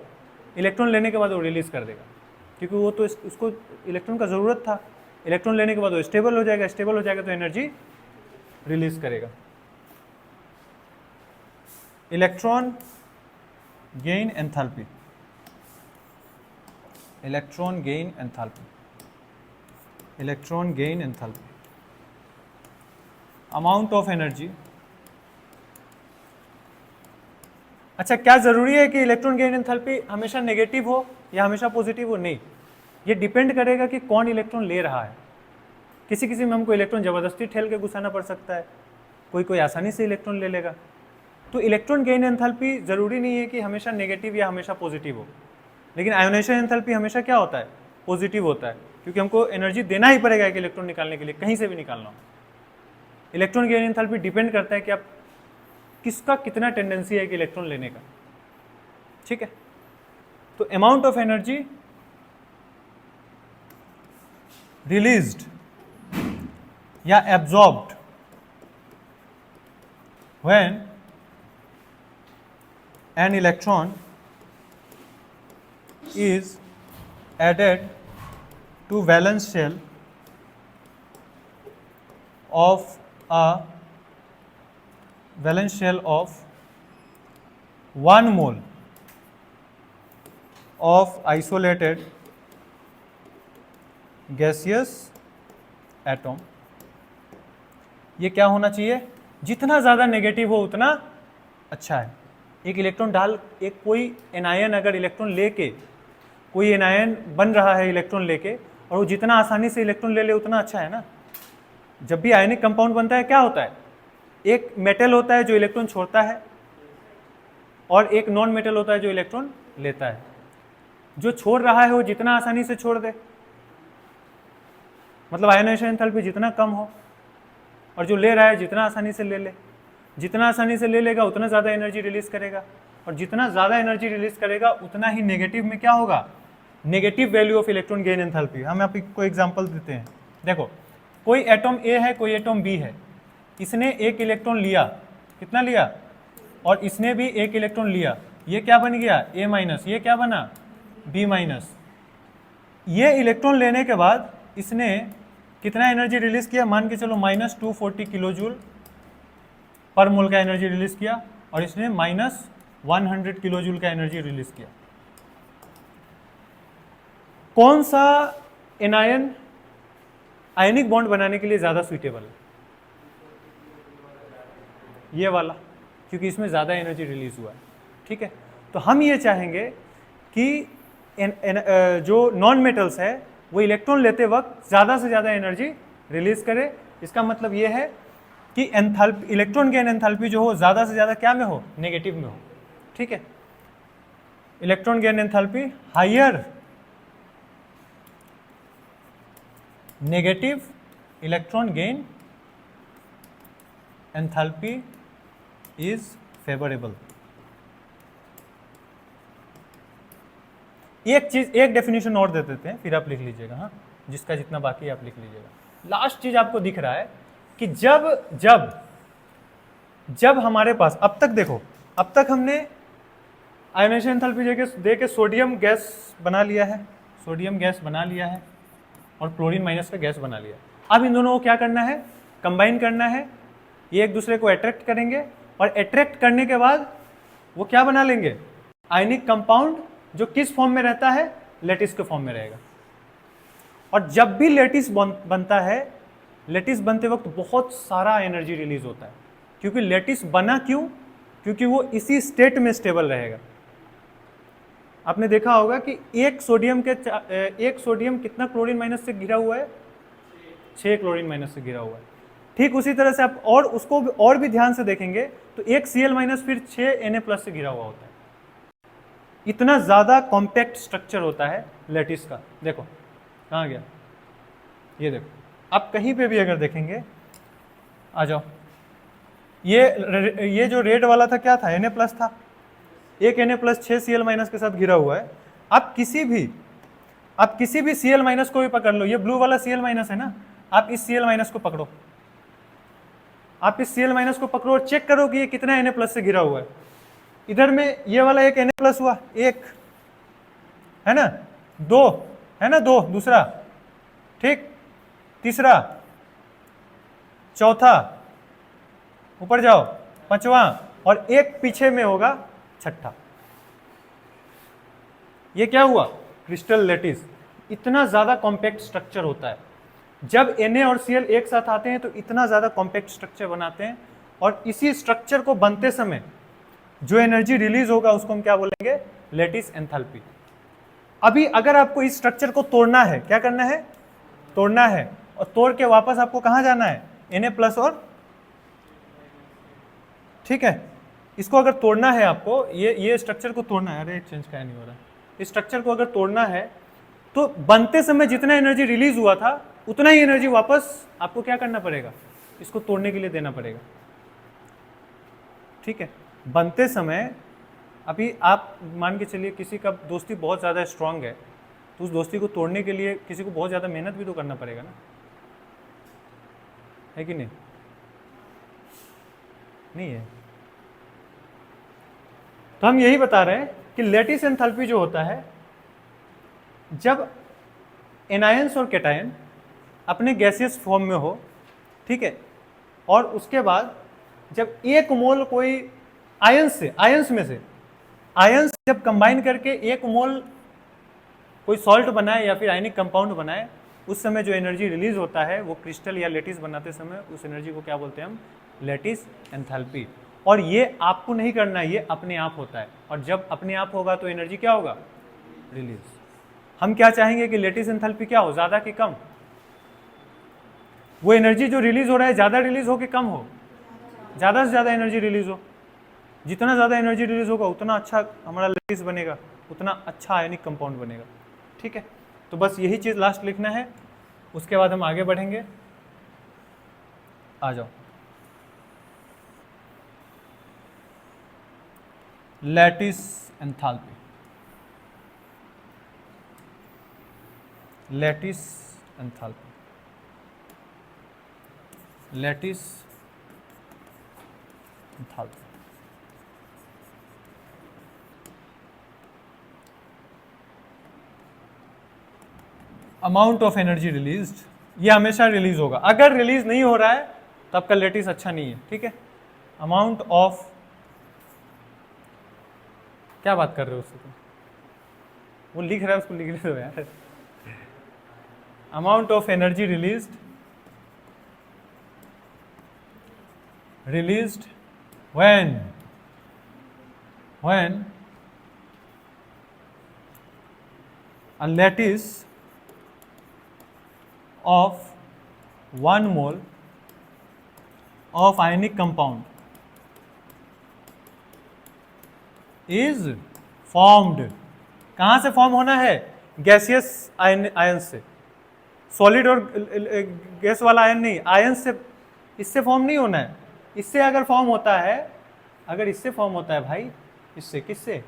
इलेक्ट्रॉन लेने के बाद वो रिलीज कर देगा, क्योंकि वो तो उसको इलेक्ट्रॉन का ज़रूरत था। इलेक्ट्रॉन लेने के बाद वो स्टेबल हो जाएगा, स्टेबल हो जाएगा तो एनर्जी रिलीज करेगा। Electron gain enthalpy, electron gain enthalpy, electron gain enthalpy, amount of energy. अच्छा, क्या जरूरी है कि इलेक्ट्रॉन गेन एंथैल्पी हमेशा नेगेटिव हो या हमेशा पॉजिटिव हो? नहीं, ये डिपेंड करेगा कि कौन इलेक्ट्रॉन ले रहा है। किसी किसी में हमको इलेक्ट्रॉन ज़बरदस्ती ठेल के घुसाना पड़ सकता है, कोई आसानी से इलेक्ट्रॉन ले लेगा। तो इलेक्ट्रॉन गेन एंथैल्पी ज़रूरी नहीं है कि हमेशा नेगेटिव या हमेशा पॉजिटिव हो, लेकिन आयोनाइजेशन एंथैल्पी हमेशा क्या होता है? पॉजिटिव होता है, क्योंकि हमको एनर्जी देना ही पड़ेगा एक इलेक्ट्रॉन निकालने के लिए, कहीं से भी निकालना हो। इलेक्ट्रॉन गेन एंथैल्पी डिपेंड करता है कि आप किसका कितना टेंडेंसी है कि इलेक्ट्रॉन लेने का। ठीक है, तो अमाउंट ऑफ एनर्जी रिलीज्ड या absorbed when an electron is added to valence shell of a valence shell of 1 mole of isolated gaseous atom। ये क्या होना चाहिए? जितना ज़्यादा नेगेटिव हो उतना अच्छा है। एक इलेक्ट्रॉन डाल, एक कोई एनायन अगर इलेक्ट्रॉन लेके, कोई एनायन बन रहा है इलेक्ट्रॉन लेके, और वो जितना आसानी से इलेक्ट्रॉन ले ले उतना अच्छा है ना। जब भी आयनिक कंपाउंड बनता है क्या होता है? एक मेटल होता है जो इलेक्ट्रॉन छोड़ता है और एक नॉन मेटल होता है जो इलेक्ट्रॉन लेता है। जो छोड़ रहा है वो जितना आसानी से छोड़ दे, मतलब आयोनाइजेशन एंथैल्पी जितना कम हो, और जो ले रहा है जितना आसानी से ले ले। जितना आसानी से ले लेगा उतना ज़्यादा एनर्जी रिलीज करेगा, और जितना ज़्यादा एनर्जी रिलीज करेगा उतना ही नेगेटिव में क्या होगा? Negative value of electron gain enthalpy. हम आपको एग्जांपल देते हैं। देखो, कोई एटॉम ए है, कोई एटॉम बी है, इसने एक इलेक्ट्रॉन लिया, कितना लिया? और इसने भी एक इलेक्ट्रॉन लिया, ये क्या बन गया? ए माइनस। ये क्या बना? B minus. ये इलेक्ट्रॉन लेने के बाद इसने कितना एनर्जी रिलीज किया? मान के चलो -240 किलो जूल पर मोल का एनर्जी रिलीज किया, और इसने -100 किलो जूल का एनर्जी रिलीज किया। कौन सा एनायन आयनिक बॉन्ड बनाने के लिए ज़्यादा सुइटेबल है? ये वाला, क्योंकि इसमें ज़्यादा एनर्जी रिलीज हुआ है। ठीक है, तो हम ये चाहेंगे कि जो नॉन मेटल्स है वो इलेक्ट्रॉन लेते वक्त ज़्यादा से ज़्यादा एनर्जी रिलीज करे। इसका मतलब ये है कि एंथैल्पी, इलेक्ट्रॉन गेन एंथैल्पी जो हो ज़्यादा से ज़्यादा क्या में हो? नेगेटिव में हो। ठीक है, electron gain enthalpy higher negative electron gain enthalpy is favourable. एक चीज, एक डेफिनेशन और दे देते हैं, फिर आप लिख लीजिएगा। हाँ, जिसका जितना बाकी आप लिख लीजिएगा। लास्ट चीज आपको दिख रहा है कि जब जब जब हमारे पास, अब तक देखो, अब तक हमने आयोनाइजेशन एंथैल्पी दे के सोडियम गैस बना लिया है, सोडियम गैस बना लिया है और क्लोरीन माइनस का गैस बना लिया। अब इन दोनों को क्या करना है, कंबाइन करना है, ये एक दूसरे को अट्रैक्ट करेंगे और अट्रैक्ट करने के बाद वो क्या बना लेंगे, आयनिक कंपाउंड, जो किस फॉर्म में रहता है, लेटिस के फॉर्म में रहेगा। और जब भी लेटिस बनता है, लेटिस बनते वक्त बहुत सारा एनर्जी रिलीज होता है, क्योंकि लेटिस बना क्यों, क्योंकि वो इसी स्टेट में स्टेबल रहेगा। आपने देखा होगा कि एक सोडियम कितना क्लोरीन माइनस से घिरा हुआ है, 6 क्लोरीन माइनस से घिरा हुआ है। ठीक उसी तरह से आप और उसको और भी ध्यान से देखेंगे तो एक Cl माइनस फिर 6 Na+ से घिरा हुआ होता है। इतना ज्यादा कॉम्पैक्ट स्ट्रक्चर होता है लेटिस का। देखो कहाँ गया, ये देखो, आप कहीं पे भी अगर देखेंगे, आ जाओ, ये जो रेड वाला था क्या था, Na+ था, एक Na+ 6 Cl- के साथ घिरा हुआ है। आप किसी भी Cl- को भी पकड़ लो, ये ब्लू वाला Cl- है ना, आप इस Cl- को पकड़ो, आप इस Cl- को पकड़ो और चेक करो कि ये कितना Na+ से घिरा हुआ है। इधर में ये वाला एक Na+ हुआ, एक है ना, 2 है ना, 2 दूसरा, ठीक, तीसरा, चौथा, ऊपर जाओ, पांचवा, और एक पीछे में होगा छठा। ये क्या हुआ, क्रिस्टल लेटिस। इतना ज्यादा कॉम्पैक्ट स्ट्रक्चर होता है। जब Na और Cl एक साथ आते हैं तो इतना ज्यादा कॉम्पैक्ट स्ट्रक्चर बनाते हैं, और इसी स्ट्रक्चर को बनते समय जो एनर्जी रिलीज होगा उसको हम क्या बोलेंगे, लेटिस एंथैल्पी। अभी अगर आपको इस स्ट्रक्चर को तोड़ना है, क्या करना है, तोड़ना है, और तोड़ के वापस आपको कहां जाना है, Na+ और, ठीक है, इसको अगर तोड़ना है आपको, ये स्ट्रक्चर को तोड़ना है, अरे चेंज क्या नहीं हो रहा, इस स्ट्रक्चर को अगर तोड़ना है तो बनते समय जितना एनर्जी रिलीज हुआ था उतना ही एनर्जी वापस आपको क्या करना पड़ेगा, इसको तोड़ने के लिए देना पड़ेगा। ठीक है, बनते समय, अभी आप मान के चलिए किसी का दोस्ती बहुत ज़्यादा स्ट्रांग है, तो उस दोस्ती को तोड़ने के लिए किसी को बहुत ज़्यादा मेहनत भी तो करना पड़ेगा ना, है कि नहीं, नहीं है। तो हम यही बता रहे हैं कि लेटिस एंथैल्पी जो होता है, जब एनायंस और कैटायन अपने गैसियस फॉर्म में हो, ठीक है, और उसके बाद जब एक मोल कोई आयंस में से आयंस जब कंबाइन करके एक मोल कोई सॉल्ट बनाए या फिर आयनिक कंपाउंड बनाए, उस समय जो एनर्जी रिलीज होता है वो क्रिस्टल या लेटिस बनाते समय उस एनर्जी को क्या बोलते हैं हम, लेटिस एंथैल्पी। और ये आपको नहीं करना है, ये अपने आप होता है, और जब अपने आप होगा तो एनर्जी क्या होगा, रिलीज। हम क्या चाहेंगे कि लेटिस एंथैल्पी क्या हो, ज्यादा कि कम, वो एनर्जी जो रिलीज हो रहा है ज्यादा रिलीज हो कि कम हो, ज्यादा से ज्यादा एनर्जी रिलीज हो। जितना ज्यादा एनर्जी रिलीज होगा उतना अच्छा हमारा लेटिस बनेगा, उतना अच्छा आयनिक कंपाउंड बनेगा। ठीक है, तो बस यही चीज लास्ट लिखना है, उसके बाद हम आगे बढ़ेंगे। आ जाओ, lattice enthalpy, lattice enthalpy, lattice enthalpy. Amount of energy released, ये हमेशा रिलीज होगा, अगर रिलीज नहीं हो रहा है तो आपका लेटिस अच्छा नहीं है। ठीक है, अमाउंट ऑफ, क्या बात कर रहे हो उससे तुम, वो लिख रहा है उसको लिख रहे हो यार। Amount of energy released when a lattice of 1 mole of ionic compound is formed। कहाँ से फॉर्म होना है, गैसियस आयन से, सॉलिड और गैस वाला आयन नहीं, आयन से, इससे फॉर्म नहीं होना है। इससे अगर फॉर्म होता है, अगर इससे फॉर्म होता है भाई, इससे, किससे,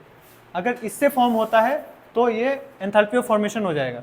अगर इससे फॉर्म होता है तो ये एंथैल्पी ऑफ फॉर्मेशन हो जाएगा।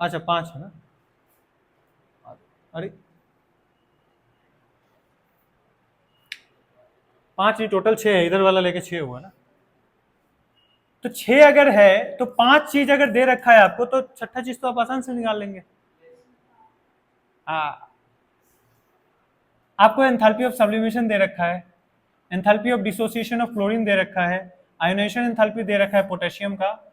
अच्छा 5 है ना, अरे 5 नहीं, टोटल 6 है, इधर वाला लेके 6 हुआ ना। तो 6 अगर है तो 5 चीज अगर दे रखा है आपको, तो छठा चीज तो आप आसान से निकाल लेंगे। हाँ, आपको एंथैल्पी ऑफ सब्लिमेशन दे रखा है, enthalpy of dissociation of chlorine दे रखा है, आयोनाइजेशन एंथैल्पी दे रखा है पोटेशियम का,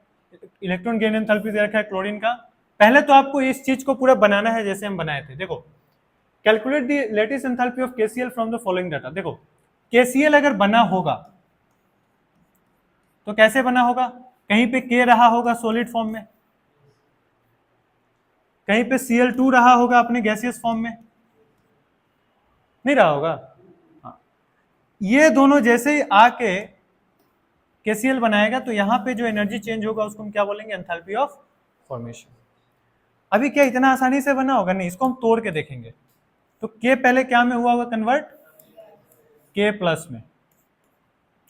इलेक्ट्रॉन गेन एंथैल्पी दे रखा है क्लोरीन का। पहले तो आपको इस चीज को पूरा बनाना है जैसे हम बनाए थे। देखो, calculate the latest enthalpy of KCL from the following data. देखो, केसीएल अगर बना होगा तो कैसे बना होगा? कहीं पे के रहा होगा सॉलिड फॉर्म में, कहीं पे Cl2 रहा होगा अपने गैसियस फॉर्म में, नहीं रहा होगा। हाँ। ये दोनों जैसे ही आके केसीएल बनाएगा तो यहां पे जो एनर्जी चेंज होगा उसको हम क्या बोलेंगे? Enthalpy of formation. अभी क्या इतना आसानी से बना होगा? नहीं, इसको हम तोड़ के देखेंगे। तो के पहले क्या में हुआ होगा कन्वर्ट? के प्लस में,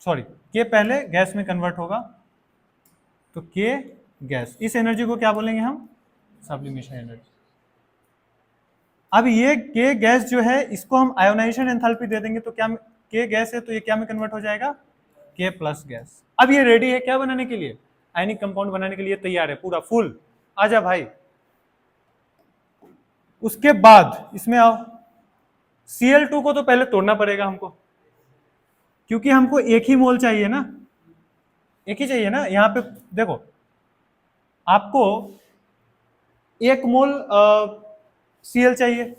सॉरी, के पहले गैस में कन्वर्ट होगा, तो के गैस, इस एनर्जी को क्या बोलेंगे हम? Sublimation energy. अब ये के गैस जो है इसको हम आयोनाइजेशन एंथैल्पी दे देंगे, तो क्या के गैस है तो ये क्या में कन्वर्ट हो जाएगा? के प्लस गैस। अब ये रेडी है क्या बनाने के लिए? आयनिक कंपाउंड बनाने के लिए तैयार है, पूरा फुल। आजा भाई। उसके बाद इसमें आओ, Cl2 को तो पहले तोड़ना पड़ेगा हमको, क्योंकि हमको एक ही मोल चाहिए ना, एक ही चाहिए ना। यहां पे देखो, आपको 1 मोल Cl चाहिए,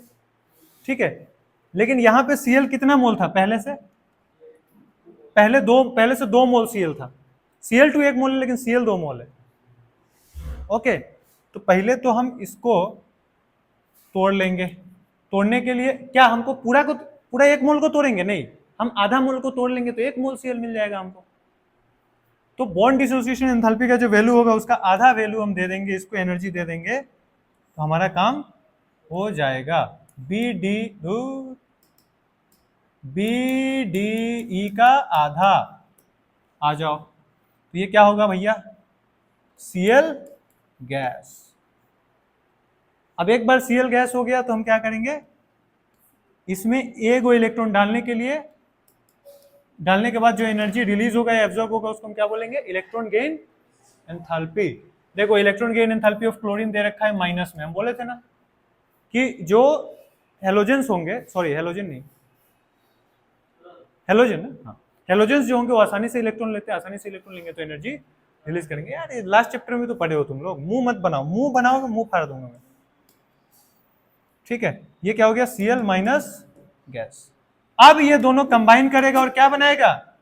ठीक है, लेकिन यहां पे Cl कितना मोल था पहले से? पहले से 2 मोल Cl था। Cl2 1 मोल है लेकिन Cl 2 मोल है। ओके, तो पहले तो हम इसको तोड़ लेंगे। तोड़ने के लिए क्या हमको पूरा 1 मोल को तोड़ेंगे? नहीं, हम आधा मोल को तोड़ लेंगे तो 1 मोल Cl मिल जाएगा हमको। तो बॉन्ड डिसोसिएशन एंथैल्पी का जो वैल्यू होगा उसका आधा वैल्यू हम दे देंगे, इसको एनर्जी दे देंगे, तो हमारा काम हो जाएगा। बी डी ई का आधा, आ जाओ, तो ये क्या होगा भैया? Cl gas. अब एक बार Cl गैस हो गया तो हम क्या करेंगे? इसमें एक इलेक्ट्रॉन डालने के बाद जो एनर्जी रिलीज होगा या एब्जॉर्ब होगा उसको हम क्या बोलेंगे? Electron gain enthalpy. देखो, electron gain enthalpy of chlorine दे रखा है माइनस में। हम बोले थे ना कि जो हेलोजेंस होंगे, सॉरी हेलोजन नहीं, हेलोजन, हाँ, हेलोजेंस जो होंगे वो आसानी से इलेक्ट्रॉन लेते हैं, आसानी से इलेक्ट्रॉन लेंगे तो एनर्जी रिलीज करेंगे। यार ये लास्ट चैप्टर में तो पढ़े हो तुम लोग, मुंह मत बनाओ, मुंह बनाओगे मुंह फाड़ दूंगा मैं, ठीक है। ये क्या हो गया? Cl minus gas. अब ये दोनों कंबाइन करेगा और क्या बनाएगा?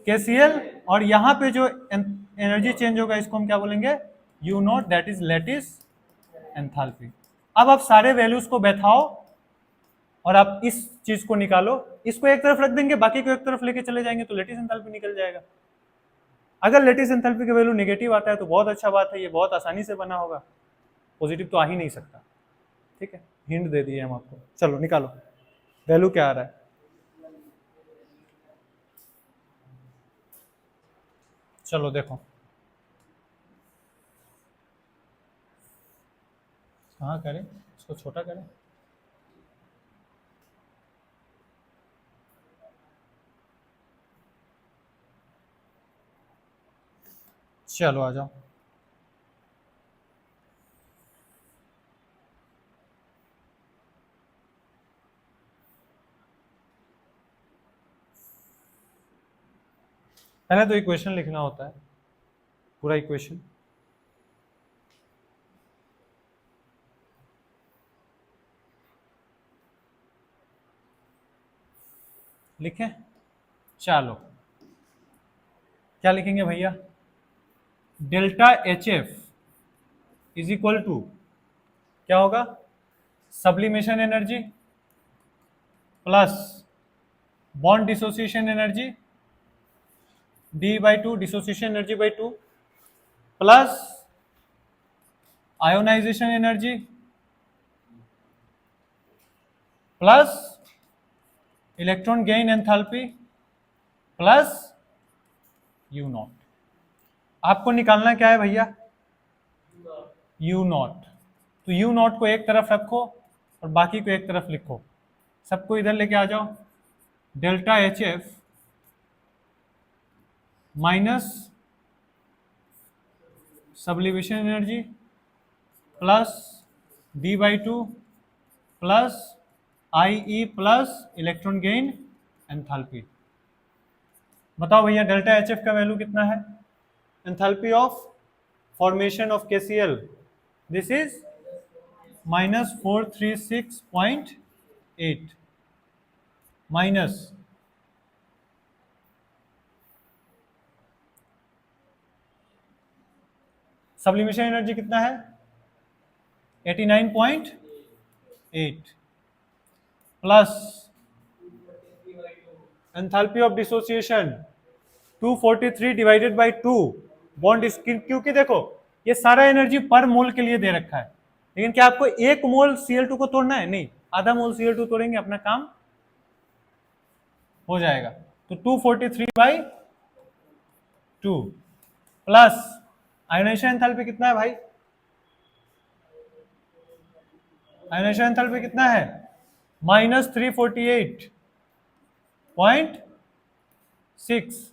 KCl, और यहां पे जो एनर्जी चेंज होगा इसको हम क्या बोलेंगे? U naught, that is lattice enthalpy. अब आप सारे वैल्यूज को बैठाओ और आप इस चीज को निकालो, इसको एक तरफ रख देंगे, बाकी को एक तरफ लेके चले जाएंगे तो लेटिस एंथैल्पी निकल जाएगा। अगर लेटिस एंथैल्पी का वैल्यू नेगेटिव आता है तो बहुत अच्छा बात है, ये बहुत आसानी से बना होगा, पॉजिटिव तो आ ही नहीं सकता, ठीक है। हिंट दे दिए हम आपको, चलो निकालो वैल्यू क्या आ रहा है। चलो देखो, हाँ करें, इसको छोटा करें, चलो आ जाओ। पहले तो इक्वेशन लिखना होता है, पूरा इक्वेशन। लिखें, चलो क्या लिखेंगे भैया? Delta HF is equal to क्या होगा? Sublimation energy plus bond dissociation energy D/2, dissociation energy by 2, plus ionisation energy plus electron gain enthalpy plus U naught. आपको निकालना क्या है भैया? U naught. तो यू नॉट को एक तरफ रखो और बाकी को एक तरफ लिखो, सबको इधर लेके आ जाओ। Delta H F minus sublimation energy plus d/2 plus IE plus electron gain enthalpy. बताओ भैया डेल्टा एच एफ का वैल्यू कितना है? Enthalpy of formation of KCl, this is -436.8 minus sublimation energy कितना है? 89.8 plus enthalpy of dissociation 243 divided by 2 bond skin, क्योंकि देखो ये सारा एनर्जी पर मोल के लिए दे रखा है, लेकिन क्या आपको एक मोल Cl2 को तोड़ना है? नहीं, आधा मोल Cl2 तोड़ेंगे अपना काम हो जाएगा। तो 243/2 प्लस आयोनाइजेशन एंथैल्पी कितना है भाई? आयोनाइजेशन एंथैल्पी कितना है? -348.6।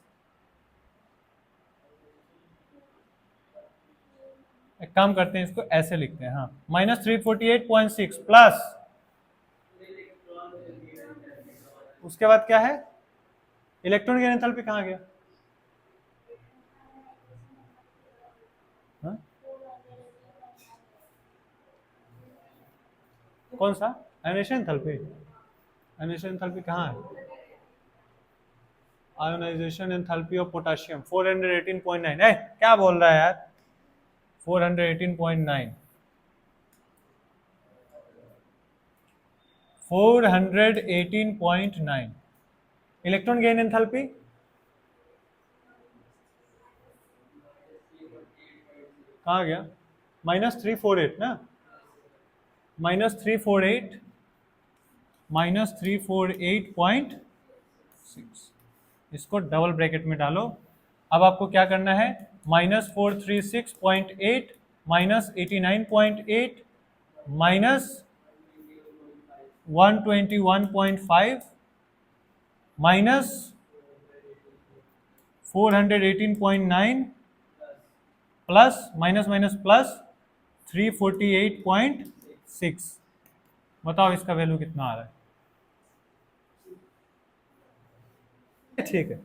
एक काम करते हैं, इसको ऐसे लिखते हैं, हाँ, -348.6 प्लस उसके बाद क्या है? इलेक्ट्रॉन गेन एंथैल्पी कहाँ गया? हाँ? कौन सा? Ionisation enthalpy. आयोनाइजेशन एंथैल्पी कहाँ है? Ionisation enthalpy of potassium 418.9। क्या बोल रहा है यार? 418.9 418.9। इलेक्ट्रॉन गेन एंथैल्पी कहाँ गया? -348 ना, -348.6। इसको डबल ब्रैकेट में डालो। अब आपको क्या करना है? -436.8 -89.8 -121.5 -418.9 प्लस माइनस माइनस प्लस 348.6। बताओ इसका वैल्यू कितना आ रहा है? ठीक है,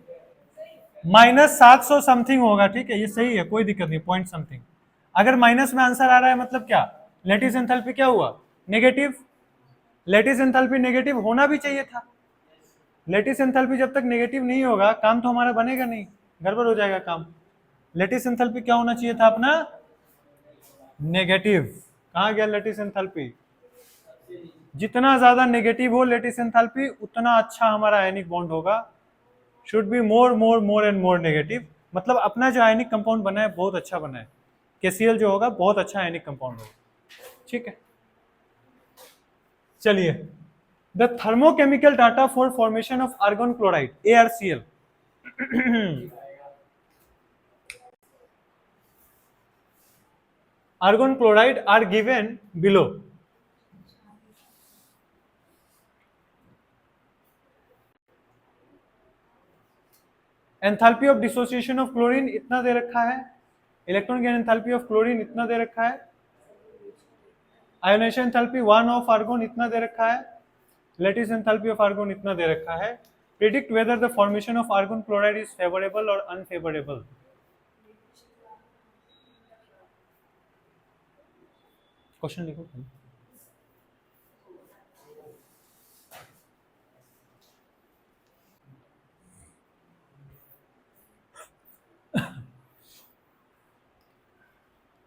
-700 समथिंग होगा, ठीक है, ये सही है, कोई दिक्कत नहीं, पॉइंट समथिंग। अगर माइनस में आंसर आ रहा है मतलब क्या? लेटिस एंथैल्पी क्या हुआ? नेगेटिव। लेटिस एंथैल्पी नेगेटिव होना भी चाहिए था। लेटिस एंथैल्पी जब तक नेगेटिव नहीं होगा काम तो हमारा बनेगा नहीं, गड़बड़ हो जाएगा काम। लेटिस एंथैल्पी क्या होना चाहिए था अपना? नेगेटिव। कहाँ गया लेटिस एंथैल्पी? जितना ज्यादा नेगेटिव हो लेटिस एंथैल्पी उतना अच्छा हमारा आयनिक बॉन्ड होगा। Should be more more more and more negative, मतलब अपना जो आयनिक कंपाउंड बना है बहुत अच्छा बना है, KCl जो होगा बहुत अच्छा आयनिक कंपाउंड होगा, ठीक है। चलिए, the thermochemical data for formation of argon chloride ArCl। argon chloride are given below। Enthalpy of dissociation of chlorine इतना दे रखा है, electron gain enthalpy of chlorine इतना दे रखा है, आयोनाइजेशन एंथैल्पी 1 ऑफ आर्गन इतना दे रखा है, लेटिस एंथैल्पी ऑफ आर्गन इतना दे रखा है। Predict whether the formation of argon chloride is favourable और अनफेवरेबल। क्वेश्चन लिखो।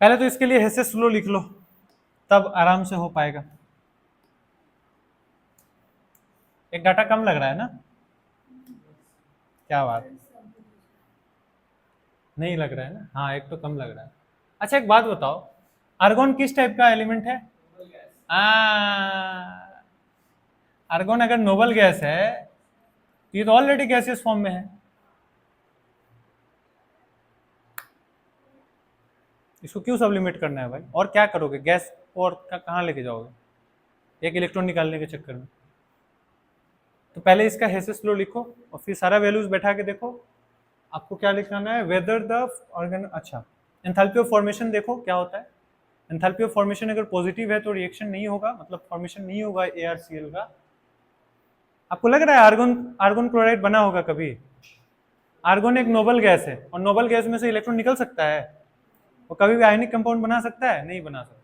पहले तो इसके लिए हेसे स्लो लिख लो, तब आराम से हो पाएगा। एक डाटा कम लग रहा है ना? क्या बात, नहीं लग रहा है ना? हाँ, एक तो कम लग रहा है। अच्छा एक बात बताओ, आर्गन किस टाइप का एलिमेंट है? आर्गन अगर नोबल गैस है तो ये तो ऑलरेडी गैसियस फॉर्म में है, इसको क्यों सब्लिमेट करना है भाई? और क्या करोगे? गैस और कहाँ लेके जाओगे एक इलेक्ट्रॉन निकालने के चक्कर में। तो पहले इसका हेसेस लॉ लिखो और फिर सारा वैल्यूज बैठा के देखो। आपको क्या लिखाना है, वेदर द ऑर्गन, अच्छा एंथैल्पी ऑफ फॉर्मेशन देखो क्या होता है। एंथैल्पी ऑफ फॉर्मेशन अगर पॉजिटिव है तो रिएक्शन नहीं होगा, मतलब फॉर्मेशन नहीं होगा ArCl का। आपको लग रहा है आर्गन आर्गन क्लोराइड बना होगा कभी? आर्गन एक नोबल गैस है और नोबल गैस में से इलेक्ट्रॉन निकल सकता है और कभी भी आयनिक कंपाउंड बना सकता है? नहीं बना सकता।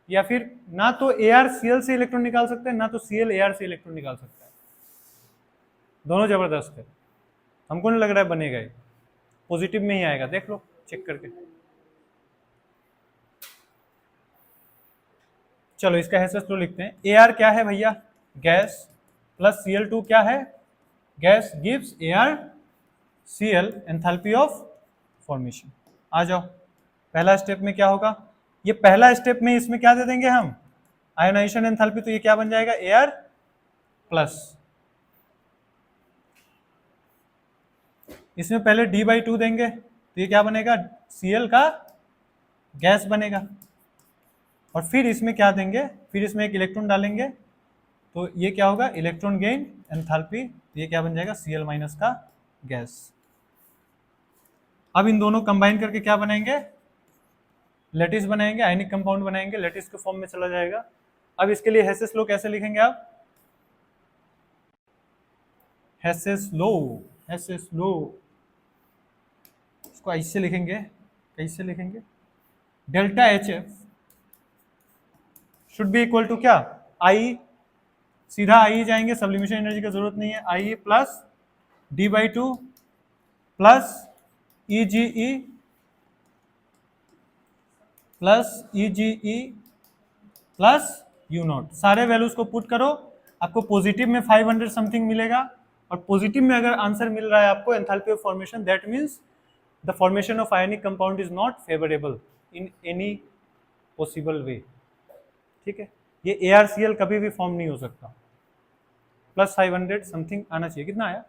या फिर ना तो ArCl से इलेक्ट्रॉन निकाल सकता है ना तो Cl Ar से इलेक्ट्रॉन निकाल सकता है। दोनों जबरदस्त है। हमको नहीं लग रहा है बनेगा ये, पॉजिटिव में ही आएगा, देख लो चेक करके। चलो इसका हेसेस लॉ लिखते हैं। Ar क्या है भैया? गैस, प्लस Cl2 क्या है? Gas, gives ArCl, enthalpy of formation. आ जाओ, पहला स्टेप में क्या होगा, ये पहला स्टेप में इसमें क्या दे देंगे हम, आयोनाइजेशन एंथैल्पी, तो ये क्या बन जाएगा Ar प्लस, इसमें पहले D/2 देंगे तो ये क्या बनेगा, Cl का गैस बनेगा। और फिर इसमें क्या देंगे, फिर इसमें एक इलेक्ट्रॉन डालेंगे तो ये क्या होगा, इलेक्ट्रॉन गेन एंथैल्पी, तो ये क्या बन जाएगा Cl माइनस का गैस। अब इन दोनों कंबाइन करके क्या बनाएंगे, लेटिस बनाएंगे, आयनिक कंपाउंड बनाएंगे, लेटिस के फॉर्म में चला जाएगा। अब इसके लिए हेसेस लॉ कैसे लिखेंगे आप, हेसेस लॉ, हेसेस लॉ इसको ऐसे लिखेंगे, कैसे लिखेंगे, delta HF should be equal to क्या, I, सीधा I जाएंगे, सब्लिमेशन एनर्जी की जरूरत नहीं है, I plus D/2 plus EGE plus EGE plus U0। सारे वैल्यूज को पुट करो, आपको पॉजिटिव में 500 समथिंग मिलेगा और पॉजिटिव में अगर आंसर मिल रहा है आपको enthalpy of formation, that means the formation of ionic compound is not favourable in any possible way. ठीक है, ये ArCl कभी भी फॉर्म नहीं हो सकता। प्लस 500 समथिंग आना चाहिए, कितना आया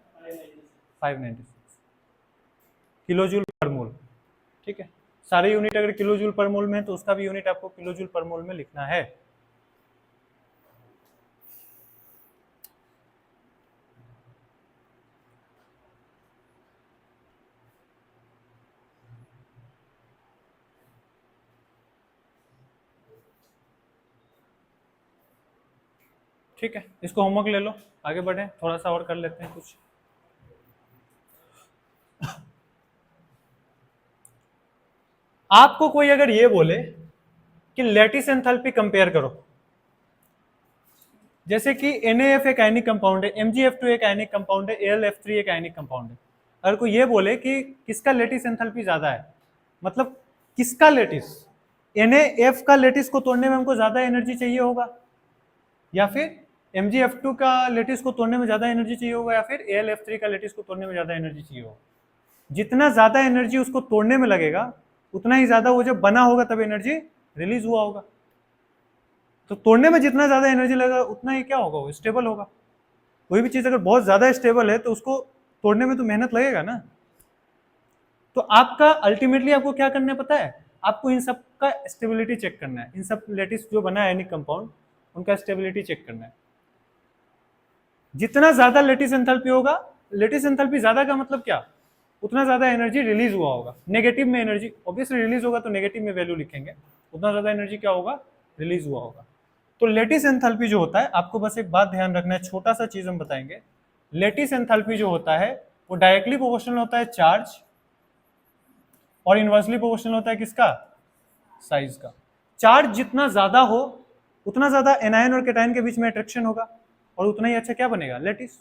596 किलोजूल पर मोल। ठीक है, सारे यूनिट अगर किलोजूल पर मोल में है तो उसका भी यूनिट आपको किलोजूल पर मोल में लिखना है। ठीक है, इसको होमवर्क ले लो, आगे बढ़े, थोड़ा सा और कर लेते हैं कुछ। आपको कोई अगर ये बोले कि लेटिस एंथैल्पी कंपेयर करो, जैसे कि NaF एक आयनिक कंपाउंड है, MgF2 एक आयनिक कंपाउंड है, AlF3 एक आयनिक कंपाउंड है, अगर कोई ये बोले कि किसका लेटिस एंथैल्पी ज्यादा है, मतलब किसका लेटिस, NaF का लेटिस को तोड़ने में हमको ज्यादा एनर्जी चाहिए होगा या फिर MgF2 का लेटिस को तोड़ने में ज्यादा एनर्जी चाहिए होगा या फिर AlF3 का लेटिस को तोड़ने में ज्यादा एनर्जी चाहिए होगा। जितना ज्यादा एनर्जी उसको तोड़ने में लगेगा उतना ही ज्यादा वो जब बना होगा तब एनर्जी रिलीज हुआ होगा। तो तोड़ने में जितना ज्यादा एनर्जी लगेगा उतना ही क्या होगा, वो स्टेबल होगा। कोई भी चीज अगर बहुत ज्यादा स्टेबल है तो उसको तोड़ने में तो मेहनत लगेगा ना। तो आपका अल्टीमेटली आपको क्या करना है पता है, आपको इन सब का स्टेबिलिटी चेक करना है, इन सब लेटिस जो बना है आयनिक कंपाउंड उनका स्टेबिलिटी चेक करना है। जितना ज्यादा लेटिस एंथैल्पी होगा, लेटिस एंथैल्पी ज्यादा का मतलब क्या, उतना ज्यादा एनर्जी रिलीज हुआ होगा। नेगेटिव में एनर्जी ऑब्वियसली रिलीज होगा तो नेगेटिव में वैल्यू लिखेंगे, उतना ज्यादा एनर्जी क्या होगा, रिलीज हुआ होगा। तो लेटिस एंथैल्पी जो होता है, आपको बस एक बात ध्यान रखना है, छोटा सा चीज हम बताएंगे। लेटिस एंथैल्पी जो होता है वो डायरेक्टली प्रोपोर्शनल होता है चार्ज और इनवर्सली प्रोपोर्शनल होता है किसका, साइज का। चार्ज जितना ज्यादा हो उतना ज्यादा एनायन और कैटायन के बीच में अट्रैक्शन होगा और उतना ही अच्छा क्या बनेगा, लेटिस।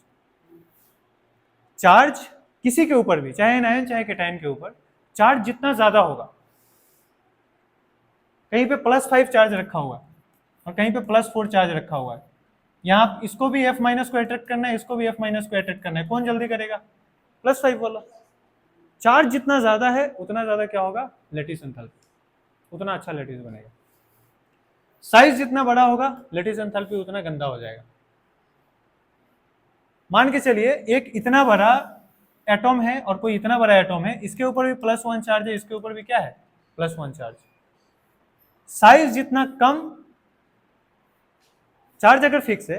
चार्ज किसी के ऊपर भी, चाहे एनायन चाहे कैटायन के ऊपर, चार्ज जितना ज्यादा होगा, कहीं पे +5 चार्ज रखा हुआ है और कहीं पे +4 चार्ज रखा हुआ है, यहाँ इसको भी F- को अट्रैक्ट करना है, इसको भी F- को अट्रैक्ट करना है, कौन जल्दी करेगा, +5 वाला। चार्ज जितना ज्यादा है उतना ज्यादा क्या होगा, लेटिस एंथैल्पी, उतना अच्छा लेटिस बनेगा। साइज जितना बड़ा होगा लेटिस एंथैल्पी उतना गंदा हो जाएगा। मान के चलिए एक इतना बड़ा एटॉम है और कोई इतना बड़ा एटॉम है, इसके ऊपर भी +1 चार्ज है, इसके ऊपर भी क्या है, +1 चार्ज। साइज जितना कम, चार्ज अगर फिक्स है,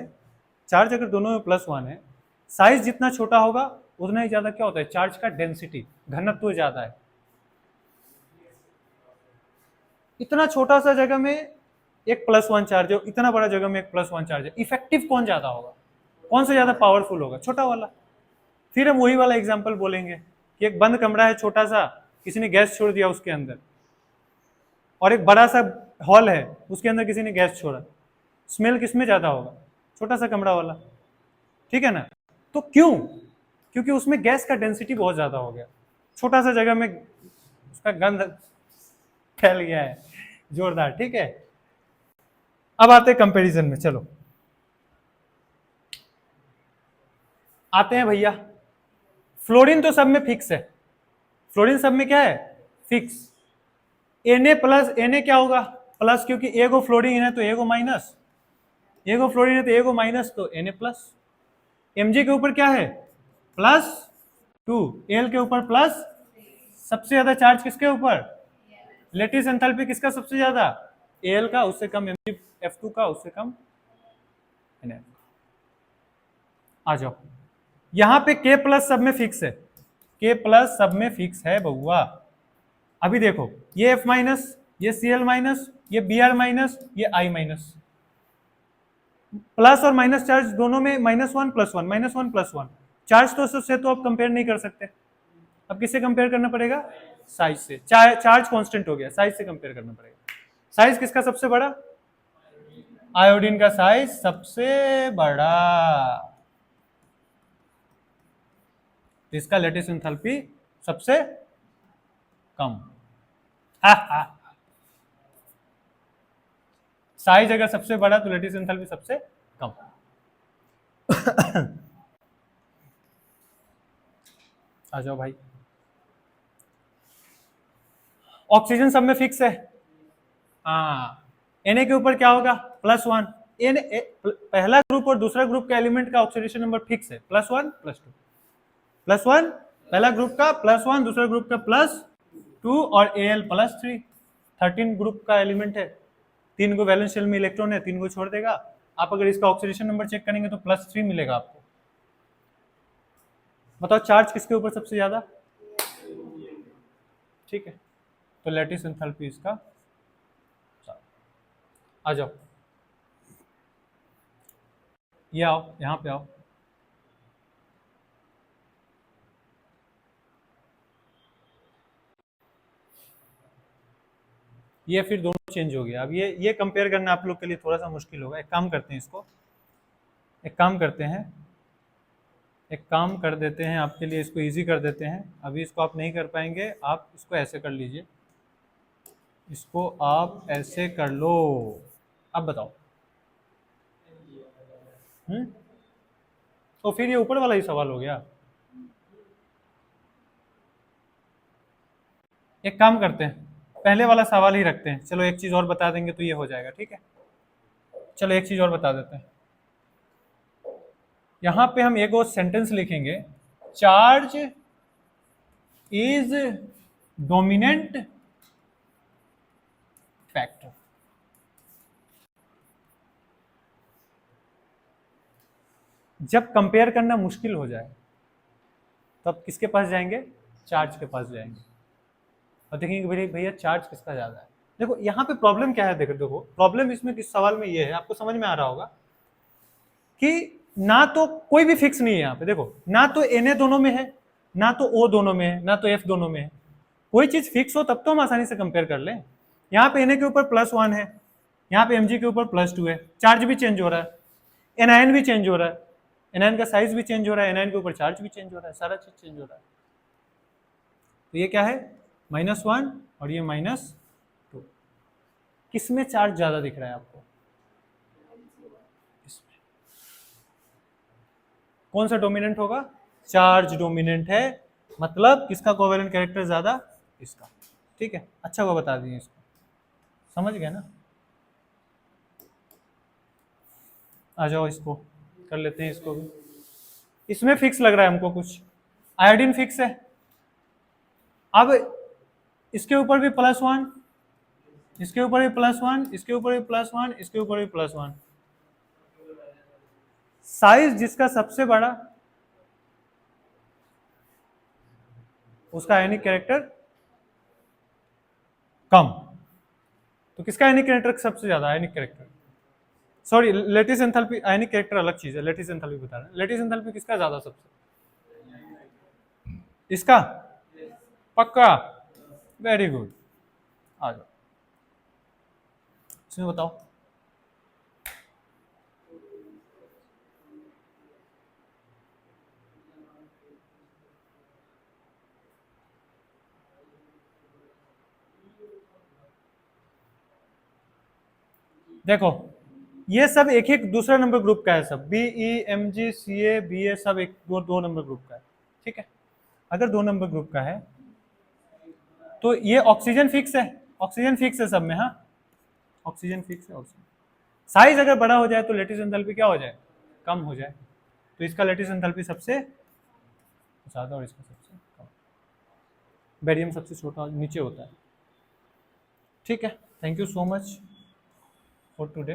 चार्ज अगर दोनों में +1 है, साइज जितना छोटा होगा उतना ही ज्यादा क्या होता है, चार्ज का डेंसिटी, घनत्व ज्यादा है। इतना छोटा सा जगह में एक +1 चार्ज है, इतना बड़ा जगह में एक +1 चार्ज है, इफेक्टिव कौन ज्यादा होगा, कौन सा ज्यादा पावरफुल होगा, छोटा वाला। फिर हम वही वाला एग्जांपल बोलेंगे कि एक बंद कमरा है छोटा सा, किसी ने गैस छोड़ दिया उसके अंदर, और एक बड़ा सा हॉल है उसके अंदर किसी ने गैस छोड़ा, स्मेल किसमें ज्यादा होगा, छोटा सा कमरा वाला, ठीक है ना। तो क्यों, क्योंकि उसमें गैस का डेंसिटी बहुत ज्यादा हो गया, छोटा सा जगह में उसका गंध फैल गया है जोरदार, ठीक है। अब आते हैं कंपैरिजन में, चलो आते हैं भैया। फ्लोरीन तो सब में फिक्स है, फ्लोरीन सब में क्या है, फिक्स। Na प्लस Na क्या होगा, प्लस, क्योंकि ए को फ्लोरीन है तो ए को माइनस, ए को फ्लोरीन है तो ए को माइनस, तो Na प्लस। Mg के ऊपर क्या है, +2, Al के ऊपर प्लस, सबसे ज्यादा चार्ज किसके ऊपर, लेटिस एंथैल्पी किसका सबसे ज्यादा, Al का, उससे कम Mgf2 का, उससे कम Na। आ जाओ, यहां पे K प्लस सब में फिक्स है, K प्लस सब में फिक्स है बउआ। अभी देखो, ये F माइनस, ये Cl माइनस, ये Br माइनस, ये I माइनस, प्लस और माइनस चार्ज दोनों में -1 +1 -1 +1, चार्ज तो सबसे तो आप कंपेयर नहीं कर सकते, अब किससे कंपेयर करना पड़ेगा, साइज से। चार्ज कांस्टेंट हो गया, साइज से कंपेयर करना पड़ेगा। साइज किसका सबसे बड़ा, आयोडीन का साइज सबसे बड़ा, इसका लेटिस एंथैल्पी सबसे कम। साइज अगर सबसे बड़ा तो लेटिस एंथैल्पी सबसे कम। आ जाओ भाई, ऑक्सीजन सब में फिक्स है, हाँ। Na के ऊपर क्या होगा, +1। पहला ग्रुप और दूसरा ग्रुप का एलिमेंट का ऑक्सीडेशन नंबर फिक्स है, +1 +2, +1 पहला ग्रुप का, +1 दूसरा ग्रुप का, +2, और Al +3, 13 ग्रुप का एलिमेंट है, 3 को वैलेंस शेल में इलेक्ट्रॉन है, 3 को छोड़ देगा। आप अगर इसका ऑक्सीडेशन नंबर चेक करेंगे तो +3 मिलेगा आपको। बताओ चार्ज किसके ऊपर सबसे ज्यादा, ठीक है, तो लेटिस एंथैल्पी इसका। आ जाओ, ये आओ, यहां पे आओ, ये फिर दोनों चेंज हो गया। अब ये कंपेयर करना आप लोग के लिए थोड़ा सा मुश्किल होगा। एक काम करते हैं, इसको एक काम करते हैं, एक काम कर देते हैं, आपके लिए इसको इजी कर देते हैं। अभी इसको आप नहीं कर पाएंगे, आप इसको ऐसे कर लीजिए, इसको आप ऐसे कर लो। अब बताओ, तो फिर ये ऊपर वाला ही सवाल हो गया। एक काम करते हैं, पहले वाला सवाल ही रखते हैं। चलो एक चीज और बता देंगे तो ये हो जाएगा, ठीक है। चलो एक चीज और बता देते हैं, यहां पे हम एक और सेंटेंस लिखेंगे, चार्ज इज डोमिनेंट फैक्टर। जब कंपेयर करना मुश्किल हो जाए तब किसके पास जाएंगे, चार्ज के पास जाएंगे, और देखेंगे भैया भैया चार्ज किसका ज्यादा है। देखो यहाँ पे प्रॉब्लम क्या है, देखो प्रॉब्लम इसमें किस सवाल में ये है, आपको समझ में आ रहा होगा कि ना तो कोई भी फिक्स नहीं है यहाँ पे। देखो ना तो Na दोनों में है, ना तो O दोनों में है, ना तो F दोनों में है। कोई चीज फिक्स हो तब तो हम आसानी से कंपेयर कर लें। यहाँ पे Na के ऊपर +1 है, यहाँ पे Mg के ऊपर +2 है, चार्ज भी चेंज हो रहा है, एनायन भी चेंज हो रहा है, एनायन का साइज भी चेंज हो रहा है, एनायन के ऊपर चार्ज भी चेंज हो रहा है, सारा चीज चेंज हो रहा है। तो ये क्या है, -1 और ये -2। किसमें चार्ज ज्यादा दिख रहा है आपको, इसमें। कौन सा डोमिनेंट होगा, चार्ज डोमिनेंट है, मतलब किसका कोवेलेंट कैरेक्टर ज्यादा, इसका, ठीक है। अच्छा वो बता दिए, इसको समझ गए ना। आ जाओ इसको कर लेते हैं, इसको भी। इसमें फिक्स लग रहा है हमको कुछ, आयोडीन फिक्स है। अब इसके ऊपर भी +1, इसके ऊपर भी +1, इसके ऊपर भी +1, इसके ऊपर भी +1। साइज जिसका सबसे बड़ा उसका आयनिक कैरेक्टर कम। तो किसका आयनिक कैरेक्टर सबसे ज्यादा? Ionic character, sorry lattice enthalpy, ionic character अलग चीज है, लेटिस एंथैल्पी बता रहे हैं। लेटिस एंथैल्पी किसका ज्यादा सबसे? इसका? पक्का, वेरी गुड। आ जाओ, इसमें बताओ। देखो ये सब एक एक दूसरा नंबर ग्रुप का है, सब BE, MG, CA, BA सब एक दो नंबर ग्रुप का है, ठीक है। अगर 2 नंबर ग्रुप का है तो ये ऑक्सीजन फिक्स है, ऑक्सीजन फिक्स है सब में, हाँ ऑक्सीजन फिक्स है। ऑक्सीजन साइज अगर बड़ा हो जाए तो लेटिस एंथैल्पी क्या हो जाए? कम हो जाए। तो इसका लेटिस एंथैल्पी सबसे ज्यादा और इसका सबसे कम। बेरियम सबसे छोटा नीचे होता है, ठीक है। Thank you so much for today.